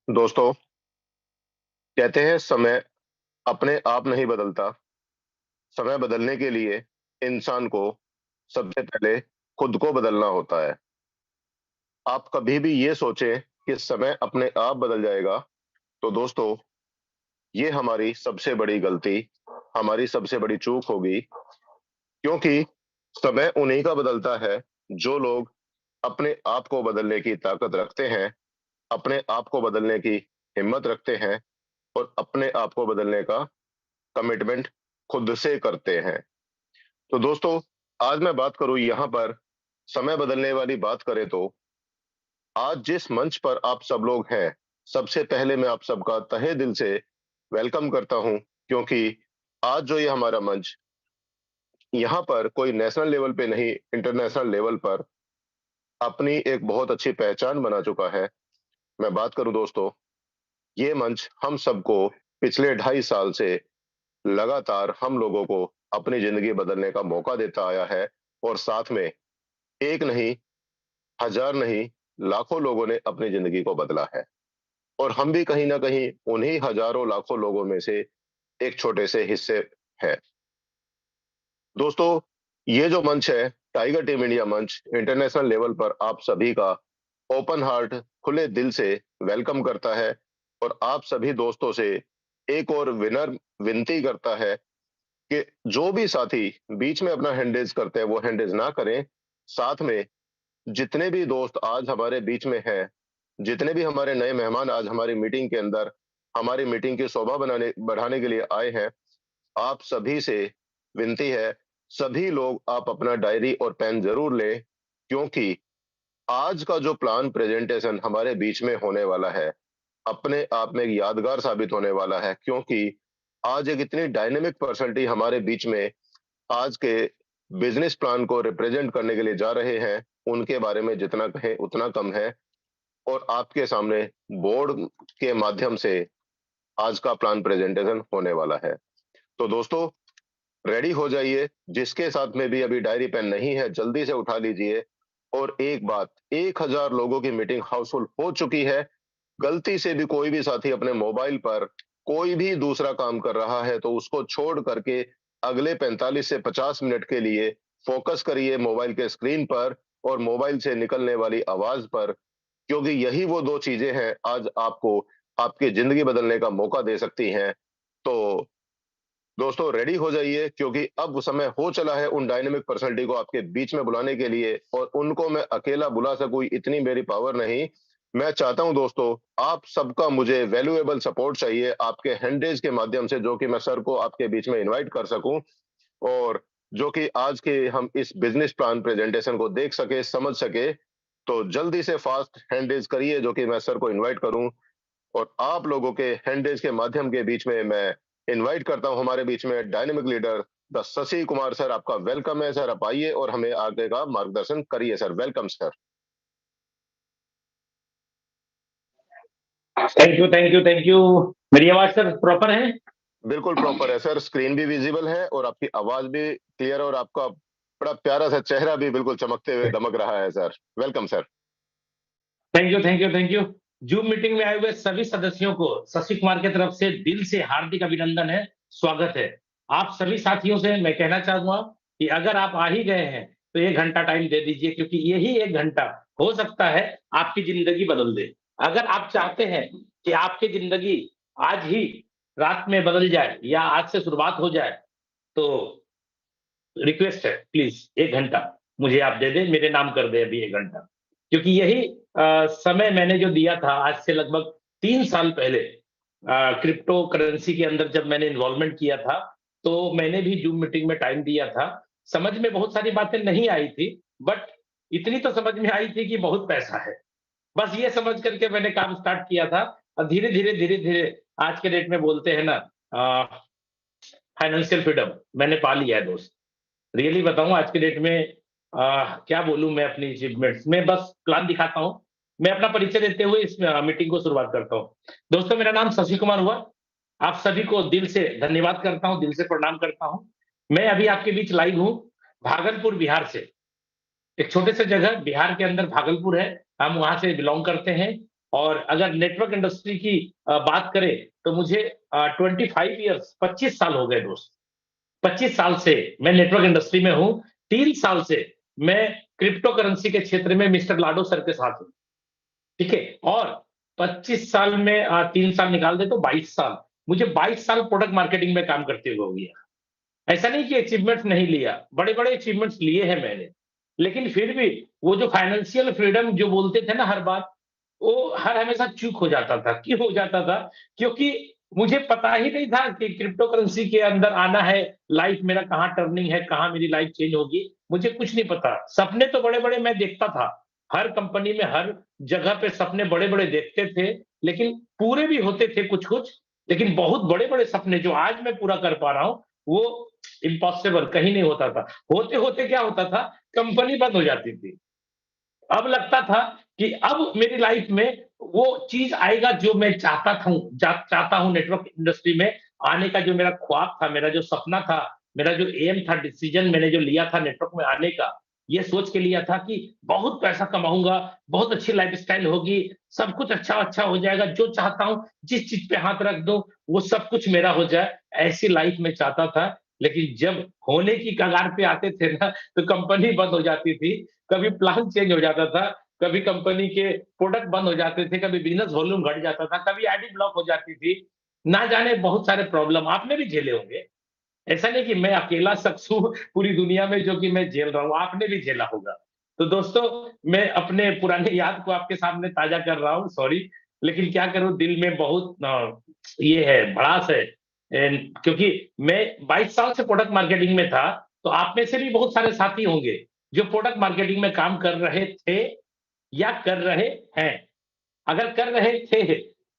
दोस्तों, कहते हैं समय अपने आप नहीं बदलता। समय बदलने के लिए इंसान को सबसे पहले खुद को बदलना होता है। आप कभी भी ये सोचें कि समय अपने आप बदल जाएगा, तो दोस्तों, ये हमारी सबसे बड़ी गलती, हमारी सबसे बड़ी चूक होगी, क्योंकि समय उन्हीं का बदलता है जो लोग अपने आप को बदलने की ताकत रखते हैं, अपने आप को बदलने की हिम्मत रखते हैं और अपने आप को बदलने का कमिटमेंट खुद से करते हैं। तो दोस्तों, आज मैं बात करूं यहां पर समय बदलने वाली बात करें तो आज जिस मंच पर आप सब लोग हैं, सबसे पहले मैं आप सबका तहे दिल से वेलकम करता हूं, क्योंकि आज जो ये हमारा मंच यहां पर कोई नेशनल लेवल पे नहीं, इंटरनेशनल लेवल पर अपनी एक बहुत अच्छी पहचान बना चुका है। मैं बात करूं दोस्तों, ये मंच हम सबको पिछले 2.5 साल से लगातार हम लोगों को अपनी जिंदगी बदलने का मौका देता आया है और साथ में एक नहीं, हजार नहीं, लाखों लोगों ने अपनी जिंदगी को बदला है और हम भी कहीं ना कहीं उन्हीं हजारों लाखों लोगों में से एक छोटे से हिस्से हैं। दोस्तों, ये जो मंच है, टाइगर टीम इंडिया मंच, इंटरनेशनल लेवल पर आप सभी का ओपन हार्ट, खुले दिल से वेलकम करता है और आप सभी दोस्तों से एक और विनर विनती करता है कि जो भी साथी बीच में अपना हैंडेज करते हैं वो हैंडेज ना करें। साथ में जितने भी दोस्त आज हमारे बीच में हैं, जितने भी हमारे नए मेहमान आज हमारी मीटिंग के अंदर हमारी मीटिंग की शोभा बनाने बढ़ाने के लिए आए हैं, आप सभी से विनती है, सभी लोग आप अपना डायरी और पेन जरूर लें, क्योंकि आज का जो प्लान प्रेजेंटेशन हमारे बीच में होने वाला है, अपने आप में एक यादगार साबित होने वाला है, क्योंकि आज एक इतनी डायनेमिक पर्सनालिटी हमारे बीच में आज के बिजनेस प्लान को रिप्रेजेंट करने के लिए जा रहे हैं। उनके बारे में जितना कहें उतना कम है और आपके सामने बोर्ड के माध्यम से आज का प्लान प्रेजेंटेशन होने वाला है। तो दोस्तों, रेडी हो जाइए। जिसके साथ में भी अभी डायरी पेन नहीं है, जल्दी से उठा लीजिए। और एक बात, 1000 लोगों की मीटिंग हाउसफुल हो चुकी है। गलती से भी कोई भी साथी अपने मोबाइल पर कोई भी दूसरा काम कर रहा है तो उसको छोड़ करके अगले 45 से 50 मिनट के लिए फोकस करिए मोबाइल के स्क्रीन पर और मोबाइल से निकलने वाली आवाज पर, क्योंकि यही वो 2 चीजें हैं आज आपको आपकी जिंदगी बदलने का मौका दे सकती हैं। तो दोस्तों, रेडी हो जाइए, क्योंकि अब समय हो चला है उन डायनेमिक पर्सनालिटी को आपके बीच में बुलाने के लिए और उनको मैं अकेला बुला सकूं इतनी मेरी पावर नहीं। मैं चाहता हूं दोस्तों, आप सबका मुझे वैल्यूएबल सपोर्ट चाहिए आपके हैंडरेज के माध्यम से, जो कि मैं सर को आपके बीच में इनवाइट कर सकूं और जो कि आज के हम इस बिजनेस प्लान प्रेजेंटेशन को देख सके, समझ सके। तो जल्दी से फास्ट हैंडरेज करिए, जो कि मैं सर को इनवाइट करूं और आप लोगों के हैंडरेज के माध्यम के बीच में मैं इनवाइट करता हूं हमारे बीच में dynamic leader the Shashi Kumar sir. आपका वेलकम है सर, आप आइए और हमें आगे का मार्गदर्शन करिए sir. Welcome sir. Thank you, thank you, thank you. मेरी आवाज सर प्रॉपर है? बिल्कुल प्रॉपर है सर, स्क्रीन भी विजिबल है और आपकी आवाज भी क्लियर और आपका बड़ा प्यारा सा चेहरा भी बिल्कुल चमकते हुए दमक रहा है sir. Welcome sir. Thank you, thank you, thank you. Zoom meeting में आए हुए सभी सदस्यों को शशि कुमार की तरफ से दिल से हार्दिक अभिनंदन है, स्वागत है। आप सभी साथियों से मैं कहना चाहूंगा कि अगर आप आ ही गए हैं तो 1 घंटा टाइम दे दीजिए, क्योंकि यही 1 घंटा हो सकता है आपकी जिंदगी बदल दे। अगर आप चाहते हैं कि आपकी जिंदगी आज ही रात में बदल जाए या आज से शुरुआत हो जाए, तो रिक्वेस्ट है, प्लीज 1 घंटा मुझे आप दे दें, मेरे नाम कर दे अभी 1 घंटा। क्योंकि यही समय मैंने जो दिया था आज से लगभग 3 साल पहले, क्रिप्टो करेंसी के अंदर जब मैंने इन्वॉल्वमेंट किया था, तो मैंने भी जूम मीटिंग में टाइम दिया था। समझ में बहुत सारी बातें नहीं आई थी, बट इतनी तो समझ में आई थी कि बहुत पैसा है। बस ये समझ करके मैंने काम स्टार्ट किया था और धीरे धीरे धीरे धीरे आज के डेट में बोलते हैं ना, फाइनेंशियल फ्रीडम मैंने पा लिया है दोस्त। रियली बताऊं, आज के डेट में क्या बोलूं मैं अपनी अचीवमेंट्स में, बस प्लान दिखाता हूं। मैं अपना परिचय देते हुए इस मीटिंग को शुरुआत करता हूं। दोस्तों, मेरा नाम शशि कुमार हुआ। आप सभी को दिल से धन्यवाद करता हूं, दिल से प्रणाम करता हूं। मैं अभी आपके बीच लाइव हूं, भागलपुर बिहार से। एक छोटे से जगह बिहार के अंदर भागलपुर है, हम वहां से बिलोंग करते हैं। और अगर नेटवर्क इंडस्ट्री की बात करें तो मुझे 25 ईयर्स 25 साल हो गए दोस्त। 25 साल से मैं नेटवर्क इंडस्ट्री में हूँ। 3 साल से मैं क्रिप्टो करेंसी के क्षेत्र में मिस्टर लाडो सर के साथ हूँ। ठीक है? और 25 साल में 3 साल निकाल दे तो 22 साल। मुझे 22 साल प्रोडक्ट मार्केटिंग में काम करते हुए हो गया। ऐसा नहीं कि अचीवमेंट्स नहीं लिया, बड़े-बड़े अचीवमेंट्स लिए हैं मैंने। लेकिन फिर भी वो जो फाइनेंशियल फ्रीडम जो बोलते थे ना हर बार, वो हर हमेशा चूक हो जाता था। क्यों हो जाता था? क्योंकि मुझे पता ही नहीं था कि क्रिप्टो करेंसी के अंदर आना है, लाइफ मेरा कहाँ टर्निंग है, कहाँ मेरी लाइफ चेंज होगी, मुझे कुछ नहीं पता। सपने तो बड़े-बड़े मैं देखता था। हर कंपनी में, हर जगह पे सपने बड़े-बड़े देखते थे, लेकिन पूरे भी होते थे कुछ-कुछ, लेकिन बहुत बड़े-बड़े सपने जो आज मैं पूरा कर पा रहा हूँ, वो इम्पॉसिबल कहीं नहीं होता था। होते-होते क्या होता था, कंपनी बंद हो जाती थी। अब लगता था कि अब मेरी लाइफ में वो चीज़ आएगा जो मैं चाहता हूँ नेटवर्क इंडस्ट्री में आने का जो मेरा ख्वाब था, मेरा जो सपना था, मेरा जो एम था, डिसीज़न मैंने जो लिया था नेटवर्क में आने का, ये सोच के लिया था कि बहुत पैसा कमाऊँगा, बहुत अच्छी लाइफ़स्टाइल होगी, सब कुछ अच्छा-अच्छा हो जाएगा, जो चाहता हूँ, जिस चीज़ पे हाथ रख दूँ, वो सब कुछ मेरा हो जाए, ऐसी लाइफ़ मैं चाहता था। लेकिन जब होने की कगार पे आते थे ना, तो कंपनी बंद हो जाती थी, कभी प्लान चेंज हो जाता था, कभी कंपनी के प्रोडक्ट बंद हो जाते थे, कभी बिज़नेस वॉल्यूम घट जाता था, कभी आईडी ब्लॉक हो जाती थी। ना जाने बहुत सारे प्रॉब्लम आपने भी झेले होंगे। ऐसा नहीं कि मैं अकेला शख्स हूँ पूरी दुनिया में जो कि मैं झेल रहा हूँ, आपने भी झेला होगा। तो दोस्तों, मैं अपने पुराने याद को आपके सामने ताज़ा कर रहा हूँ, सॉरी। लेकिन क्या करूँ दिल में बहुत ये है, भड़ास है। क्योंकि मैं 22 साल से प्रोडक्ट मार्केटिंग में था, तो आप में से भी बहुत सारे साथी होंगे, जो प्रोडक्ट मार्केटिंग में काम कर रहे थे या कर रहे हैं। अगर कर रहे थे,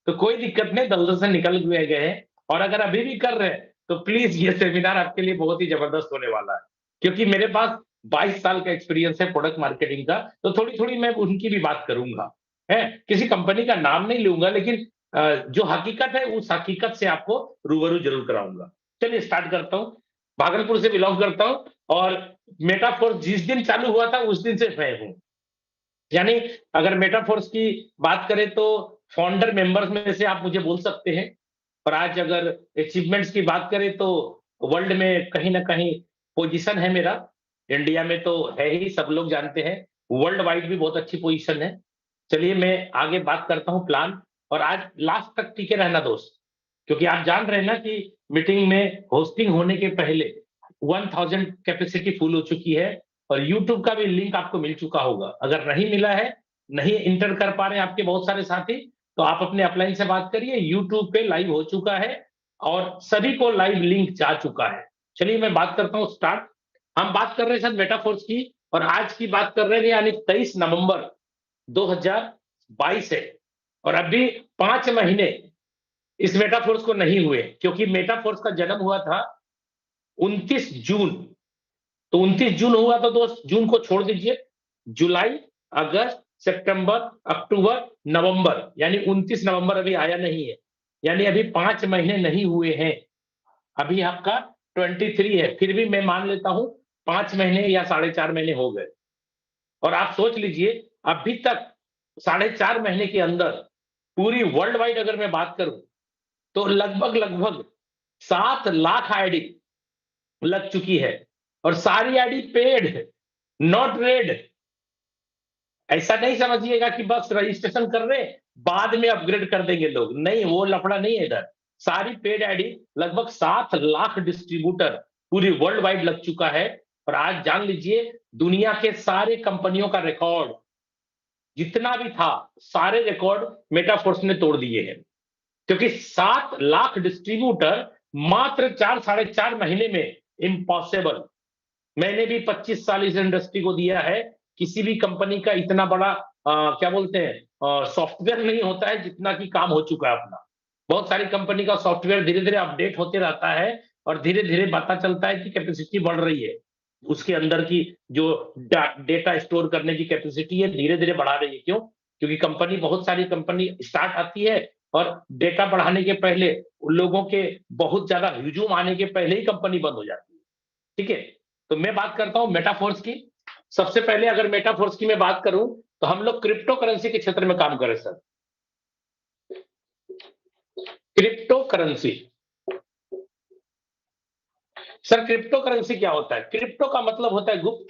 तो कोई दिक्कत नहीं, दलदल से निकल हुए गए हैं और अगर अभी भी कर रहे हैं, तो प्लीज़ ये सेमिनार आपके लिए बहुत ही ज़बरदस्त होने वाला है। क्योंकि मेरे पास 22 साल का एक्सपीरियंस है प्रोडक्ट मार्केटिंग का, तो थोड़ी-थोड़ी मैं उनकी भी बात करूँगा, हैं? किसी कंपनी का नाम नहीं लूँगा लेकिन जो हकीकत है, उस हकीकत से आपको रूबरू ज़रूर कराऊँगा। चलिए स्टार्ट करता हूँ। भागलपुर से बिलॉन्ग करता हूँ और मेटाफोर्स जिस दिन चालू हुआ था, उस दिन से मैं हूँ। यानी अगर मेटाफोर्स की बात करें तो फाउंडर मेंबर्स में से आप मुझे बोल सकते हैं। और आज अगर अचीवमेंट्स की बात करें तो वर्ल्ड में कहीं न कहीं पोज़ीशन है मेरा। इंडिया में तो है ही, सब लोग जानते हैं। वर्ल्ड वाइड भी बहुत अच्छी पोज़ीशन है। चलिए मैं आगे बात करता हूँ प्लान और आज लास्ट तक टिके रहना दोस्त। क्योंकि आप जान रहे हैं ना कि मीटिंग में होस्टिंग होने के पहले 1000 कैपेसिटी फुल हो चुकी है और यूट्यूब का भी लिंक आपको मिल चुका होगा। अगर नहीं मिला है, नहीं एंटर कर पा रहे हैं आपके बहुत सारे साथी, तो आप अपने अपलाइन से बात करिए, यूट्यूब पे लाइव हो चुका है और सभी को लाइव लिंक जा चुका है। चलिए मैं बात करता हूँ स्टार्ट। हम बात कर रहे हैं सर मेटाफोर्स की और आज की बात कर रहे हैं यानी 23 नवंबर 2022 है और अभी 5 महीने इस मेटाफोर्स को नहीं हुए क्योंकि मेटाफोर्स का जन्म हुआ था 29 जून। तो 29 जून हुआ तो दोस्त जून को छोड़ दीजिए, जुलाई, अगस्त, सितंबर, अक्टूबर, नवंबर यानी 29 नवंबर अभी आया नहीं है। यानी अभी 5 महीने नहीं हुए हैं। अभी आपका 23 है, फिर भी मैं मान लेता हूँ 5 महीने या साढ़े 4 महीने हो गए। और आप सोच लीजिए अभी तक साढ़े 4 महीने के अंदर पूरी वर्ल्ड वाइड अगर मैं बात करूँ, तो लगभग 7 लाख आईडी लग चुकी है और सारी आईडी पेड है, नॉट रेड। ऐसा नहीं समझिएगा कि बस रजिस्ट्रेशन कर रहे हैं, बाद में अपग्रेड कर देंगे लोग। नहीं, वो लफड़ा नहीं है इधर। सारी पेड आईडी लगभग 7 लाख डिस्ट्रीब्यूटर पूरी वर्ल्ड वाइड लग चुका है और आज जान लीजिए दुनिया के सारे कंपनियों का रिकॉर्ड जितना भी था, सारे रिकॉर्ड मेटाफोर्स ने तोड़ दिए हैं। क्योंकि 7 लाख डिस्ट्रीब्यूटर मात्र 4 साढ़े 4 महीने में इम्पॉसिबल। मैंने भी 25 साल इस इंडस्ट्री को दिया है। किसी भी कंपनी का इतना बड़ा क्या बोलते हैं सॉफ्टवेयर नहीं होता है जितना कि काम हो चुका है अपना। बहुत सारी कंपनी का सॉफ्टवेयर धीरे-धीरे अपडेट होते रहता है और धीरे-धीरे पता चलता है कि कैपेसिटी बढ़ रही है। उसके अंदर की जो डेटा स्टोर करने की कैपेसिटी है धीरे-धीरे बढ़ा रही है। क्यों? क्योंकि कंपनी बहुत सारी कंपनी स्टार्ट आती है और डेटा बढ़ाने के पहले उन लोगों के बहुत ज्यादा ह्यूजूम आने के पहले ही कंपनी बंद हो जाती है। ठीक है? तो मैं बात करता हूं मेटाफोर्स की। सबसे पहले अगर मेटाफोर्स की मैं बात करूं तो हम लोग क्रिप्टो करेंसी के क्षेत्र में काम करें sir. Crypto currency. Sir crypto currency क्या होता है? क्रिप्टो का मतलब होता है गुप्त,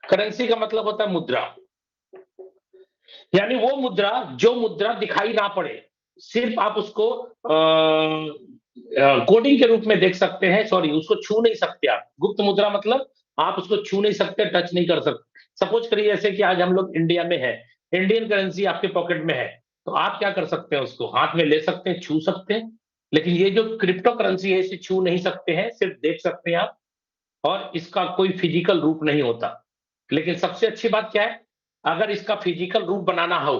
करेंसी का मतलब होता है मुद्रा। यानी वो मुद्रा जो मुद्रा दिखाई ना पड़े, सिर्फ आप उसको कोडिंग के रूप में देख सकते हैं, सॉरी उसको छू नहीं सकते आप। गुप्त मुद्रा मतलब आप उसको छू नहीं सकते, टच नहीं कर सकते। सपोज करिए ऐसे कि आज हम लोग इंडिया में है, इंडियन करेंसी आपके पॉकेट में है, तो आप क्या कर सकते हैं? उसको हाथ में ले सकते हैं, छू सकते हैं। लेकिन ये जो क्रिप्टो करेंसी है, इसे छू नहीं सकते हैं, सिर्फ देख सकते हैं आप, और इसका कोई फिजिकल रूप नहीं होता। लेकिन सबसे अच्छी बात क्या है? अगर इसका फिजिकल रूप बनाना हो,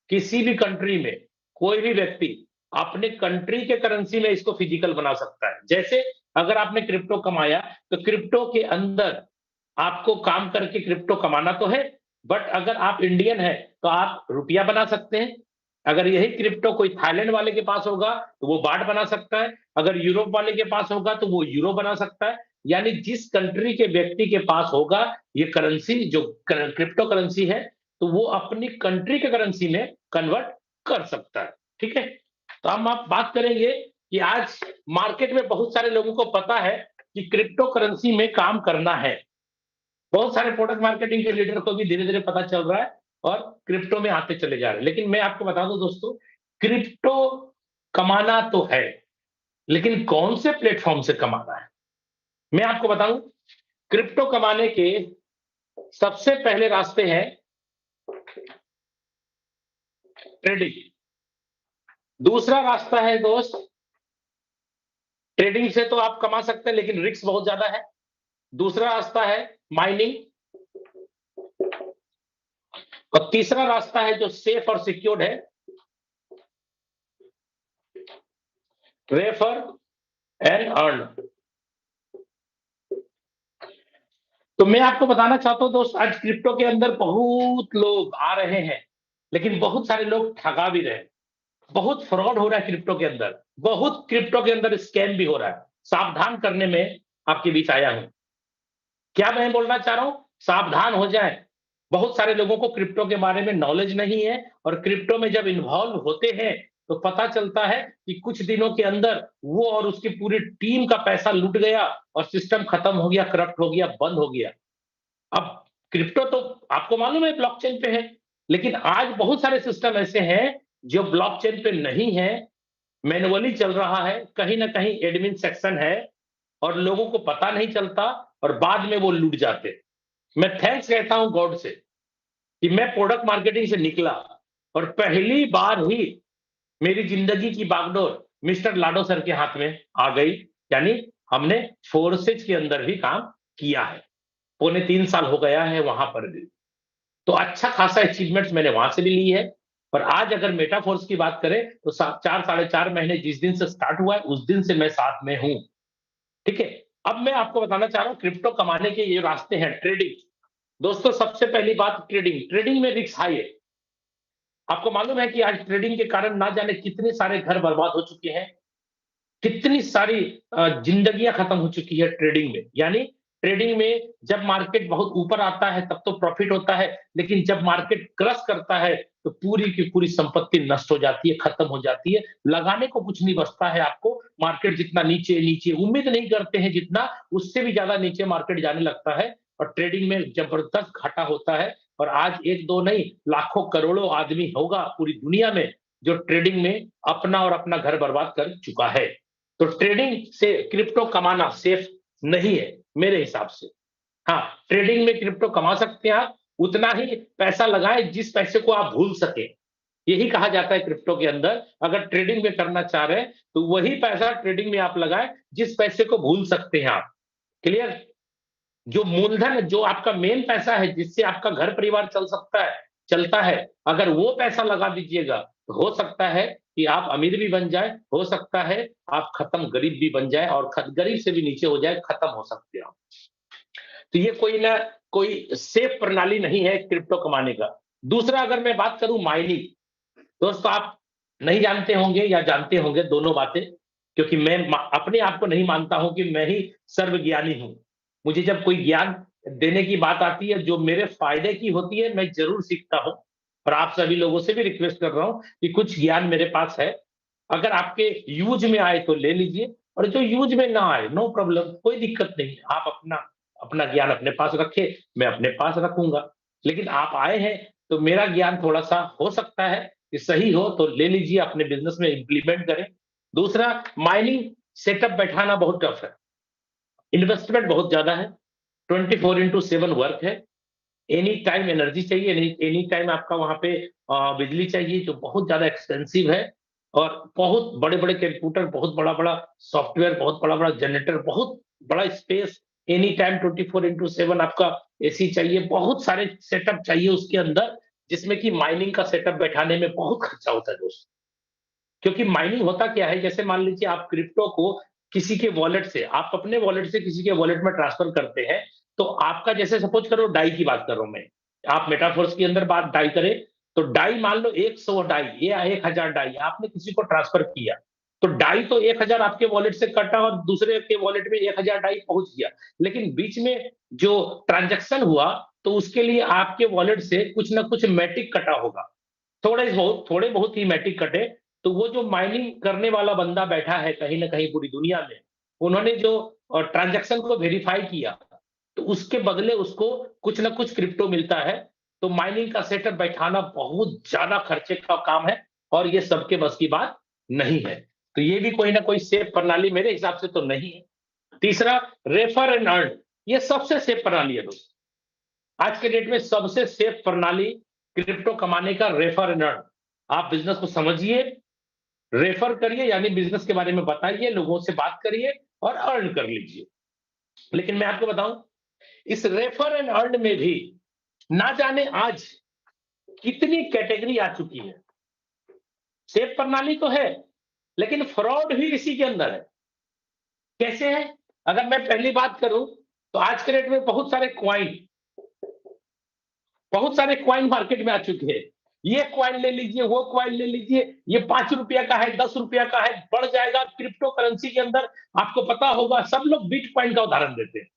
किसी भी कंट्री में कोई भी व्यक्ति अपने कंट्री के करेंसी में इसको फिजिकल बना सकता है। जैसे अगर आपने क्रिप्टो कमाया, तो क्रिप्टो के अंदर आपको काम करके क्रिप्टो कमाना तो है, बट अगर आप इंडियन है तो आप रुपया बना सकते हैं। अगर यही क्रिप्टो कोई थाईलैंड वाले के पास होगा तो वो बाट बना सकता है, अगर यूरोप वाले के पास होगा तो वो यूरो बना सकता है। यानी जिस कंट्री के व्यक्ति के पास होगा ये करेंसी, जो क्रिप्टो करेंसी है, तो वो अपनी कंट्री के करेंसी में कन्वर्ट कर सकता है। ठीक है, तो हम आप बात करेंगे कि आज मार्केट में बहुत सारे लोगों को पता है कि क्रिप्टो करेंसी में काम करना है। बहुत सारे प्रोडक्ट मार्केटिंग के लीडर को भी धीरे धीरे पता चल रहा है और क्रिप्टो में आते चले जा रहे हैं। लेकिन मैं आपको बता दूं दोस्तों, क्रिप्टो कमाना तो है, लेकिन कौन से प्लेटफॉर्म से कमाना है? मैं आपको बताऊं, क्रिप्टो कमाने के सबसे पहले रास्ते हैं ट्रेडिंग। दूसरा रास्ता है दोस्त, ट्रेडिंग से तो आप कमा सकते हैं लेकिन रिस्क बहुत ज्यादा है। दूसरा रास्ता है माइनिंग, और तीसरा रास्ता है जो सेफ और सिक्योर्ड है, रेफर एंड अर्न। तो मैं आपको बताना चाहता हूं दोस्त, आज क्रिप्टो के अंदर बहुत लोग आ रहे हैं, लेकिन बहुत सारे लोग ठगा भी रहे हैं। बहुत फ्रॉड हो रहा है क्रिप्टो के अंदर, बहुत क्रिप्टो के अंदर स्कैम भी हो रहा है। सावधान करने में आपके बीच आया हूं। क्या मैं बोलना चाह रहा हूं? सावधान हो जाए। बहुत सारे लोगों को क्रिप्टो के बारे में नॉलेज नहीं है, और क्रिप्टो में जब इन्वॉल्व होते हैं तो पता चलता है कि कुछ दिनों के अंदर वो और उसकी पूरी टीम का पैसा लूट गया और सिस्टम खत्म हो गया, करप्ट हो गया, बंद हो गया। अब क्रिप्टो तो आपको मालूम है ब्लॉकचेन पे है, लेकिन आज बहुत सारे सिस्टम ऐसे हैं जो ब्लॉकचेन पे नहीं है, मैनुअली चल रहा है, कहीं ना कहीं एडमिन सेक्शन है, और लोगों को पता नहीं चलता, और बाद में वो लूट जाते। मैं थैंक्स कहता हूं गॉड से कि मैं प्रोडक्ट मार्केटिंग से निकला, और पहली बार ही मेरी जिंदगी की बागडोर मिस्टर लाडो सर के हाथ में आ गई। यानी हमने फोर्सेज के अंदर भी काम किया है, पौने 3 साल हो गया है वहां पर भी, तो अच्छा खासा अचीवमेंट्स मैंने वहां से भी ली है। और आज अगर मेटाफोर्स की बात करें तो 4 साढ़े 4 महीने जिस दिन से स्टार्ट हुआ है उस दिन से मैं साथ में हूं। ठीक है, अब मैं आपको बताना चाह रहा हूं क्रिप्टो कमाने के ये रास्ते हैं। ट्रेडिंग दोस्तों, सबसे पहली बात, ट्रेडिंग, ट्रेडिंग में रिस्क हाई है। आपको मालूम है कि आज ट्रेडिंग के कारण ना जाने कितने सारे घर बर्बाद हो चुके हैं, कितनी सारी जिंदगियां खत्म हो चुकी है ट्रेडिंग में। यानी ट्रेडिंग में जब मार्केट बहुत ऊपर आता है तब तो प्रॉफिट होता है, लेकिन जब मार्केट क्रश करता है तो पूरी की पूरी संपत्ति नष्ट हो जाती है, खत्म हो जाती है, लगाने को कुछ नहीं बचता है आपको। मार्केट जितना नीचे नीचे, उम्मीद नहीं करते हैं जितना, उससे भी ज्यादा नीचे मार्केट जाने लगता है, और ट्रेडिंग में जबरदस्त घाटा होता है। और आज एक दो नहीं, लाखों करोड़ों आदमी होगा पूरी दुनिया में जो ट्रेडिंग में अपना और अपना घर बर्बाद कर चुका है। तो ट्रेडिंग से क्रिप्टो कमाना सेफ नहीं है मेरे हिसाब से। हाँ, ट्रेडिंग में क्रिप्टो कमा सकते हैं आप, उतना ही पैसा लगाएं जिस पैसे को आप भूल सके। यही कहा जाता है क्रिप्टो के अंदर, अगर ट्रेडिंग में करना चाह रहे हैं तो वही पैसा ट्रेडिंग में आप लगाएं जिस पैसे को भूल सकते हैं आप। क्लियर? जो मूलधन, जो आपका मेन पैसा है जिससे आपका घर परिवार चल सकता है, चलता है, अगर वो पैसा लगा दीजिएगा तो हो सकता है कि आप अमीर भी बन जाए, हो सकता है आप खत्म गरीब भी बन जाए, और गरीब से भी नीचे हो जाए, खत्म हो सकते हैं आप। तो ये कोई ना कोई सेफ प्रणाली नहीं है क्रिप्टो कमाने का। दूसरा, अगर मैं बात करूं माइनिंग, दोस्तों आप नहीं जानते होंगे या जानते होंगे, दोनों बातें, क्योंकि मैं अपने आप को नहीं मानता हूं कि मैं ही सर्वज्ञानी हूं। मुझे जब कोई ज्ञान देने की बात आती है जो मेरे फायदे की होती है, मैं जरूर सीखता हूं। और आप सभी लोगों से भी रिक्वेस्ट कर रहा हूँ कि कुछ ज्ञान मेरे पास है, अगर आपके यूज में आए तो ले लीजिए, और जो यूज में ना आए नो प्रॉब्लम, कोई दिक्कत नहीं। आप अपना अपना ज्ञान अपने पास रखें, मैं अपने पास रखूंगा। लेकिन आप आए हैं तो मेरा ज्ञान थोड़ा-सा हो सकता है कि सही हो तो ले लीजिए, अपने बिज़नेस में इम्प्लीमेंट करें। दूसरा, माइनिंग सेटअप बैठाना बहुत टफ है, इन्वेस्टमेंट बहुत ज़्यादा है, 24/7 वर्क है, एनी टाइम एनर्जी चाहिए, एनी एनी टाइम आपका वहाँ पे बिजली चाहिए, जो बहुत ज़्यादा एक्सपेंसिव है, और बहुत बड़े-बड़े कंप्यूटर, बहुत बड़ा-बड़ा सॉफ्टवेयर, बहुत बड़ा-बड़ा जनरेटर, बहुत बड़ा स्पेस, एनी टाइम 24/7 आपका एसी चाहिए, बहुत सारे सेटअप चाहिए उसके अंदर, जिसमें कि माइनिंग का सेटअप बैठाने में बहुत खर्चा होता है दोस्त। क्योंकि माइनिंग होता क्या है, जैसे मान लीजिए आप क्रिप्टो को किसी के वॉलेट से, आप अपने वॉलेट से किसी के वॉलेट में ट्रांसफर करते हैं, तो आपका, जैसे सपोज करो डाई की बात कर रहा हूं मैं, आप मेटाफोर्स के अंदर बात डाई करें, तो डाई मान लो 100 डाई या 1000 डाई आपने किसी को ट्रांसफर किया, तो डाई तो 1000 आपके वॉलेट से कटा और दूसरे के वॉलेट में 1000 डाई पहुंच गया, लेकिन बीच में जो ट्रांजैक्शन हुआ, तो उसके लिए आपके वॉलेट से कुछ ना कुछ मैटिक कटा होगा, थोड़े बहुत ही मैटिक कटे, तो वो जो माइनिंग करने वाला बंदा बैठा है कहीं न कहीं पूरी दुनिया में, उन्होंने जो ट्रांज़ैक्शन को वेरीफ़ाई किया, तो उसके बदले उसको कुछ न कुछ क्रिप्टो मिलता है। तो माइनिंग का सेटअप बैठाना बहुत ज़्यादा खर्चे का काम है, और ये सबके बस की बात नहीं है। तो ये भी कोई न कोई सेफ प्रणाली मेरे हिसाब से तो नहीं है। तीसरा, रेफर एंड अर्न, ये सबसे सेफ प्रणाली है दोस्त। आज के डेट में सबसे सेफ प्रणाली क्रिप्टो कमाने का रेफर एंड अर्न। आप बिज़नेस को समझिए, रेफर करिए, यानी बिज़नेस के बारे में बताइए, लोगों से बात करिए और अर्न कर लीजिए। लेकिन मैं आपको बताऊँ, इस रेफर एंड अर्न में भी ना जाने आज कितनी कैटेगरी आ चुकी है। सेफ प्रणाली तो है, लेकिन फ्रॉड भी इसी के अंदर है। कैसे है? अगर मैं पहली बात करूँ, तो आज के डेट में बहुत सारे कॉइन मार्केट में आ चुके हैं। ये कॉइन ले लीजिए, वो कॉइन ले लीजिए, ये ₹5 का है, ₹10 का है, बढ़ जाएगा क्रिप्टो करेंसी के अंदर। आपको पता होगा, सब लोग बिटकॉइन का उदाहरण देते हैं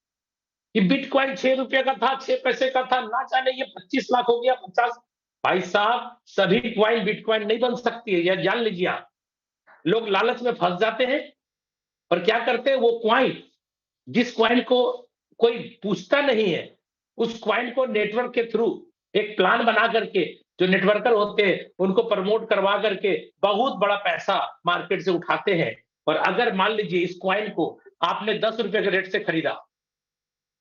कि बिटकॉइन ₹6 का था, 6 पैसे का था, ना जाने ये 25 लाख हो गया, 50। भाई साहब, सभी कॉइन बिटकॉइन नहीं बन सकती है, यह जान लीजिए आप। लोग लालच में फंस जाते हैं और क्या करते हैं, वो कॉइन, जिस कॉइन को कोई पूछता नहीं है, उस कॉइन को नेटवर्क के थ्रू एक प्लान बना करके, जो नेटवर्कर होते हैं उनको प्रमोट करवा करके बहुत बड़ा पैसा मार्केट से उठाते हैं। और अगर मान लीजिए इस कॉइन को आपने ₹10 के रेट से खरीदा,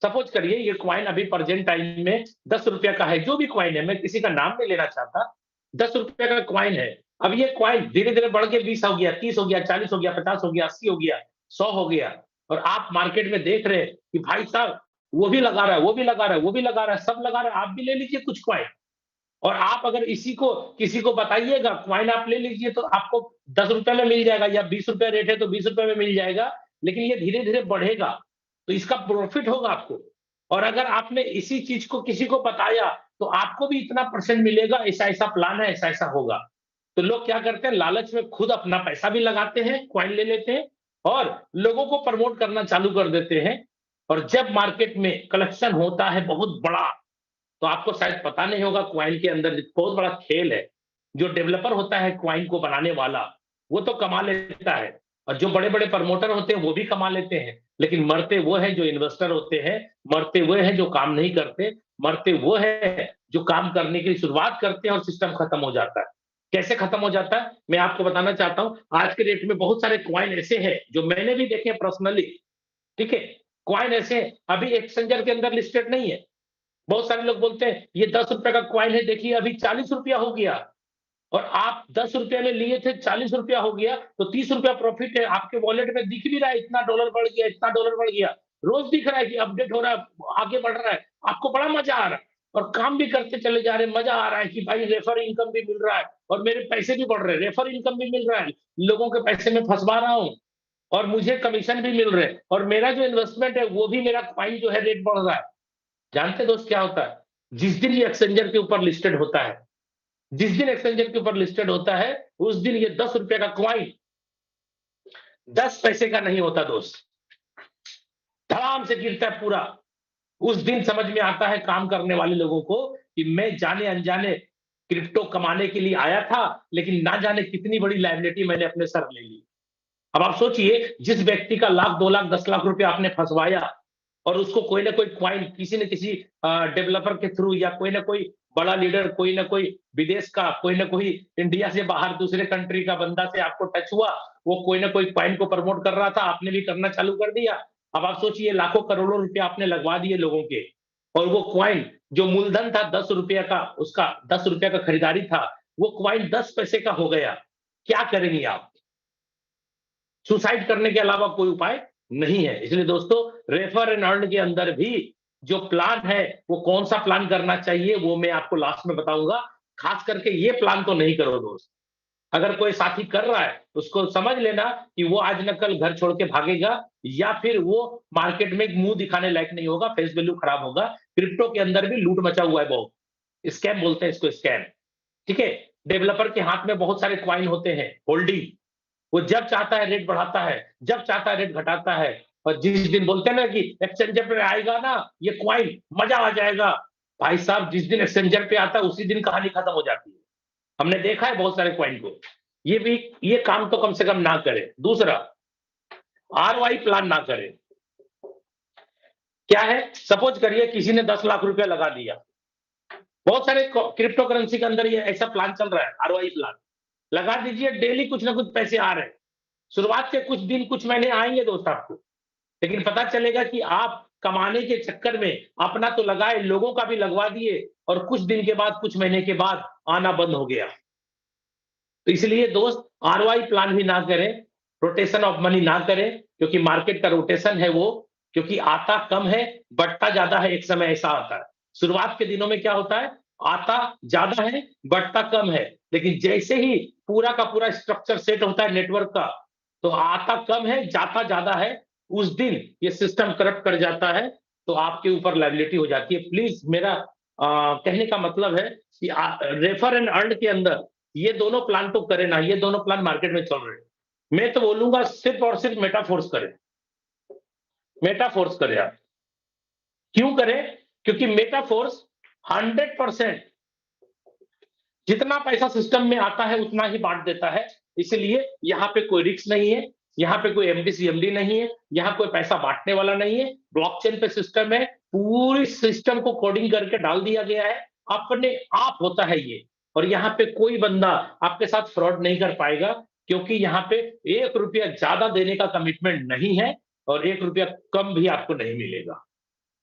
सपोज करिए ये कॉइन अभी प्रेजेंट टाइम में ₹10 का है, जो भी कॉइन है, मैं किसी का नाम नहीं लेना चाहता, ₹10 का कॉइन है। अब ये कॉइन धीरे-धीरे बढ़ के 20 हो गया, 30 हो गया, 40 हो गया, 50 हो गया, 80 हो गया, 100 हो गया, और आप मार्केट में देख रहे हैं कि भाई साहब वो भी लगा रहा है, वो भी लगा रहा है, वो भी लगा रहा है, सब लगा रहा है, आप भी ले लीजिए कुछ कॉइन। और आप अगर इसी को किसी को बताइएगा कॉइन आप ले लीजिए, तो आपको ₹10 में मिल जाएगा, या ₹20 रेट है तो ₹20 में मिल जाएगा, लेकिन ये धीरे-धीरे बढ़ेगा, तो इसका प्रॉफिट होगा आपको। और अगर आपने इसी चीज़ को किसी को बताया, तो आपको भी इतना परसेंट मिलेगा, ऐसा-ऐसा प्लान है, ऐसा-ऐसा होगा। तो लोग क्या करते हैं, लालच में खुद अपना पैसा भी लगाते हैं, कॉइन ले लेते हैं और लोगों को प्रमोट करना चालू कर देते हैं। और जब मार्केट में कलेक्शन होता है बहुत बड़ा, तो आपको शायद पता नहीं होगा, क्वाइन के अंदर बहुत बड़ा खेल है। जो डेवलपर होता है क्वाइन को बनाने वाला, वो तो कमा लेता है, और जो बड़े-बड़े प्रमोटर होते हैं वो भी कमा लेते हैं। लेकिन मरते वो हैं जो इन्वेस्टर होते हैं, मरते वो हैं जो काम नहीं करते, मरते वो हैं जो काम करने की शुरुआत करते हैं और सिस्टम खत्म हो जाता है। कैसे खत्म हो जाता है? मैं आपको बताना चाहता हूँ। आज के डेट में बहुत सारे क्वाइन ऐसे हैं जो मैंने भी देखे पर्सनली, ठीक है? क्वाइन ऐसे हैं, अभी एक्सचेंजर के अंदर लिस्टेड नहीं है। बहुत सारे लोग बोलते हैं ये ₹10 का कॉइन है, देखिए अभी ₹40 हो गया, और आप ₹10 में लिए थे, ₹40 हो गया, तो ₹30 प्रॉफिट है, आपके वॉलेट में दिख भी रहा है, इतना डॉलर बढ़ गया, इतना डॉलर बढ़ गया। रोज दिख रहा है कि अपडेट हो रहा है, आगे बढ़ रहा है, आपको बड़ा मजा आ रहा है, और काम भी करते चले जा रहे हैं, मजा आ रहा है कि भाई रेफर इनकम भी मिल रहा है और मेरे पैसे भी बढ़ रहे हैं, रेफर इनकम भी मिल रहा है, लोगों के पैसे में फंसवा रहा हूँ और मुझे कमीशन भी मिल रहे हैं, और मेरा जो इन्वेस्टमेंट है वो भी, मेरा कॉइन जो है रेट बढ़ रहा है। जानते हैं दोस्त क्या होता है? जिस दिन ये एक्सचेंजर के ऊपर लिस्टेड होता है, जिस दिन एक्सचेंजर के ऊपर लिस्टेड होता है, उस दिन ये ₹10 का कॉइन 10 पैसे का नहीं होता दोस्त, धड़ाम से गिरता है पूरा। उस दिन समझ में आता है काम करने वाले लोगों को कि मैं जाने-अनजाने क्रिप्टो कमाने के लिए आया था, लेकिन ना जाने कितनी बड़ी लायबिलिटी मैंने अपने सर ले ली। अब आप सोचिए, जिस व्यक्ति का लाख 2 लाख 10 लाख रुपया आपने फंसवाया और उसको कोई ना कोई क्वाइन किसी न किसी डेवलपर के थ्रू, या कोई ना कोई बड़ा लीडर, कोई ना कोई विदेश का, कोई ना कोई इंडिया से बाहर दूसरे कंट्री का बंदा से आपको टच हुआ, वो कोई ना कोई क्वाइन को प्रमोट कर रहा था, आपने भी करना चालू कर दिया। अब आप सोचिए, लाखों करोड़ों रुपया आपने लगवा दिए लोगों के, और वो क्वाइन जो मूलधन था 10 रुपया का, उसका 10 रुपया का खरीदारी था, वो क्वाइन 10 पैसे का हो गया। क्या करेंगे आप? सुसाइड करने के अलावा कोई उपाय नहीं है। इसलिए दोस्तों, रेफर एंड अर्न के अंदर भी जो प्लान है, वो कौन सा प्लान करना चाहिए वो मैं आपको लास्ट में बताऊंगा। खास करके ये प्लान तो नहीं करो दोस्त। अगर कोई साथी कर रहा है, उसको समझ लेना कि वो आज न कल घर छोड़ के भागेगा, या फिर वो मार्केट में मुंह दिखाने लायक नहीं होगा, फेस वैल्यू खराब होगा। क्रिप्टो के अंदर भी लूट मचा हुआ है बहुत। स्कैम बोलते हैं इसको, स्कैम। ठीक है। डेवलपर के हाथ में बहुत सारे क्वाइन होते हैं, होल्डिंग। वो जब चाहता है रेट बढ़ाता है, जब चाहता है रेट घटाता है। और जिस दिन बोलते हैं ना कि एक्सचेंजर पे आएगा ना ये क्वाइन, मजा आ जाएगा, भाई साहब जिस दिन एक्सचेंजर पे आता है उसी दिन कहानी खत्म हो जाती है। हमने देखा है बहुत सारे क्वाइन को। ये भी, ये काम तो कम से कम ना करें। दूसरा, आरओआई प्लान ना करें। क्या है, सपोज करिए किसी ने 10 लाख रुपया लगा दिया। बहुत सारे क्रिप्टो करेंसी के अंदर ये ऐसा प्लान चल रहा है, आरओआई प्लान। लगा दीजिए, डेली कुछ ना कुछ पैसे आ रहे हैं। शुरुआत के कुछ दिन कुछ महीने आएंगे दोस्त आपको, लेकिन पता चलेगा कि आप कमाने के चक्कर में अपना तो लगाए, लोगों का भी लगवा दिए, और कुछ दिन के बाद, कुछ महीने के बाद आना बंद हो गया। तो इसलिए दोस्त, आरओआई प्लान भी ना करें, रोटेशन ऑफ मनी ना करें, क्योंकि मार्केट का रोटेशन है वो, क्योंकि आता कम है, बढ़ता ज्यादा है। एक समय ऐसा आता है, शुरुआत के दिनों में क्या होता है, आता ज्यादा है, बढ़ता कम है। लेकिन जैसे ही पूरा का पूरा स्ट्रक्चर सेट होता है नेटवर्क का, तो आता कम है, जाता ज्यादा है, उस दिन ये सिस्टम करप्ट कर जाता है, तो आपके ऊपर लायबिलिटी हो जाती है। प्लीज, मेरा कहने का मतलब है कि रेफर एंड अर्न के अंदर ये दोनों प्लान तो करें ना, ये दोनों प्लान मार्केट में चल रहे हैं। मैं तो बोलूंगा सिर्फ और सिर्फ मेटाफोर्स करें। मेटाफोर्स करें आप। क्यों करें? क्योंकि मेटाफोर्स 100% जितना पैसा सिस्टम में आता है उतना ही बांट देता है। इसलिए यहाँ पे कोई रिस्क नहीं है, यहाँ पे कोई एमडी सीएमडी नहीं है, यहाँ कोई पैसा बांटने वाला नहीं है। ब्लॉकचेन पे सिस्टम है, पूरी सिस्टम को कोडिंग करके डाल दिया गया है, अपने आप होता है ये। और यहाँ पे कोई बंदा आपके साथ फ्रॉड नहीं कर पाएगा, क्योंकि यहाँ पे 1 रुपया ज्यादा देने का कमिटमेंट नहीं है, और 1 रुपया कम भी आपको नहीं मिलेगा।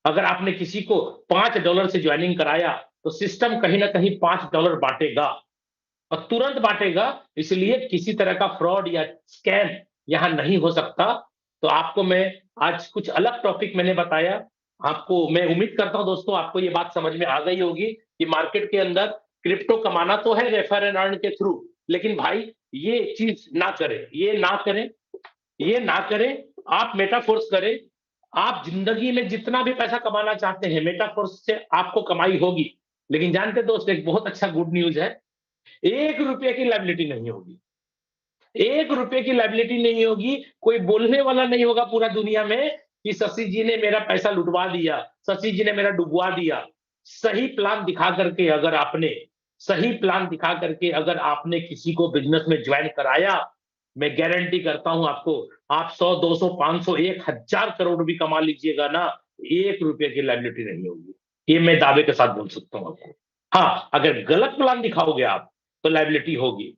अगर आपने किसी को $5 से ज्वाइनिंग कराया, तो सिस्टम कहीं ना कहीं $5 बांटेगा, और तुरंत बांटेगा। इसलिए किसी तरह का फ्रॉड या स्कैम यहां नहीं हो सकता। तो आपको मैं आज कुछ अलग टॉपिक मैंने बताया आपको। मैं उम्मीद करता हूं दोस्तों, आपको ये बात समझ में आ गई होगी कि मार्केट के अंदर क्रिप्टो कमाना तो है रेफर एंड अर्न के थ्रू, लेकिन भाई ये चीज ना करें, ये ना करें, ये ना करें। आप मेटाफोर्स करें। आप जिंदगी में जितना भी पैसा कमाना चाहते हैं, मेटाफोर्स से आपको कमाई होगी। लेकिन जानते दोस्त, एक बहुत अच्छा गुड न्यूज है, 1 रुपये की लायबिलिटी नहीं होगी। 1 रुपये की लायबिलिटी नहीं होगी। कोई बोलने वाला नहीं होगा पूरा दुनिया में कि शशि जी ने मेरा पैसा लुटवा दिया, शशि जी ने मेरा डुबवा दिया। सही प्लान दिखा करके अगर आपने, सही प्लान दिखा करके अगर आपने किसी को बिजनेस में ज्वाइन कराया, मैं गारंटी करता हूं आपको, आप 100 200 500 1000 करोड़ भी कमा लीजिएगा ना, 1 रुपये की लायबिलिटी नहीं होगी। ये मैं दावे के साथ बोल सकता हूं आपको। हाँ, अगर गलत प्लान दिखाओगे आप, तो लायबिलिटी होगी।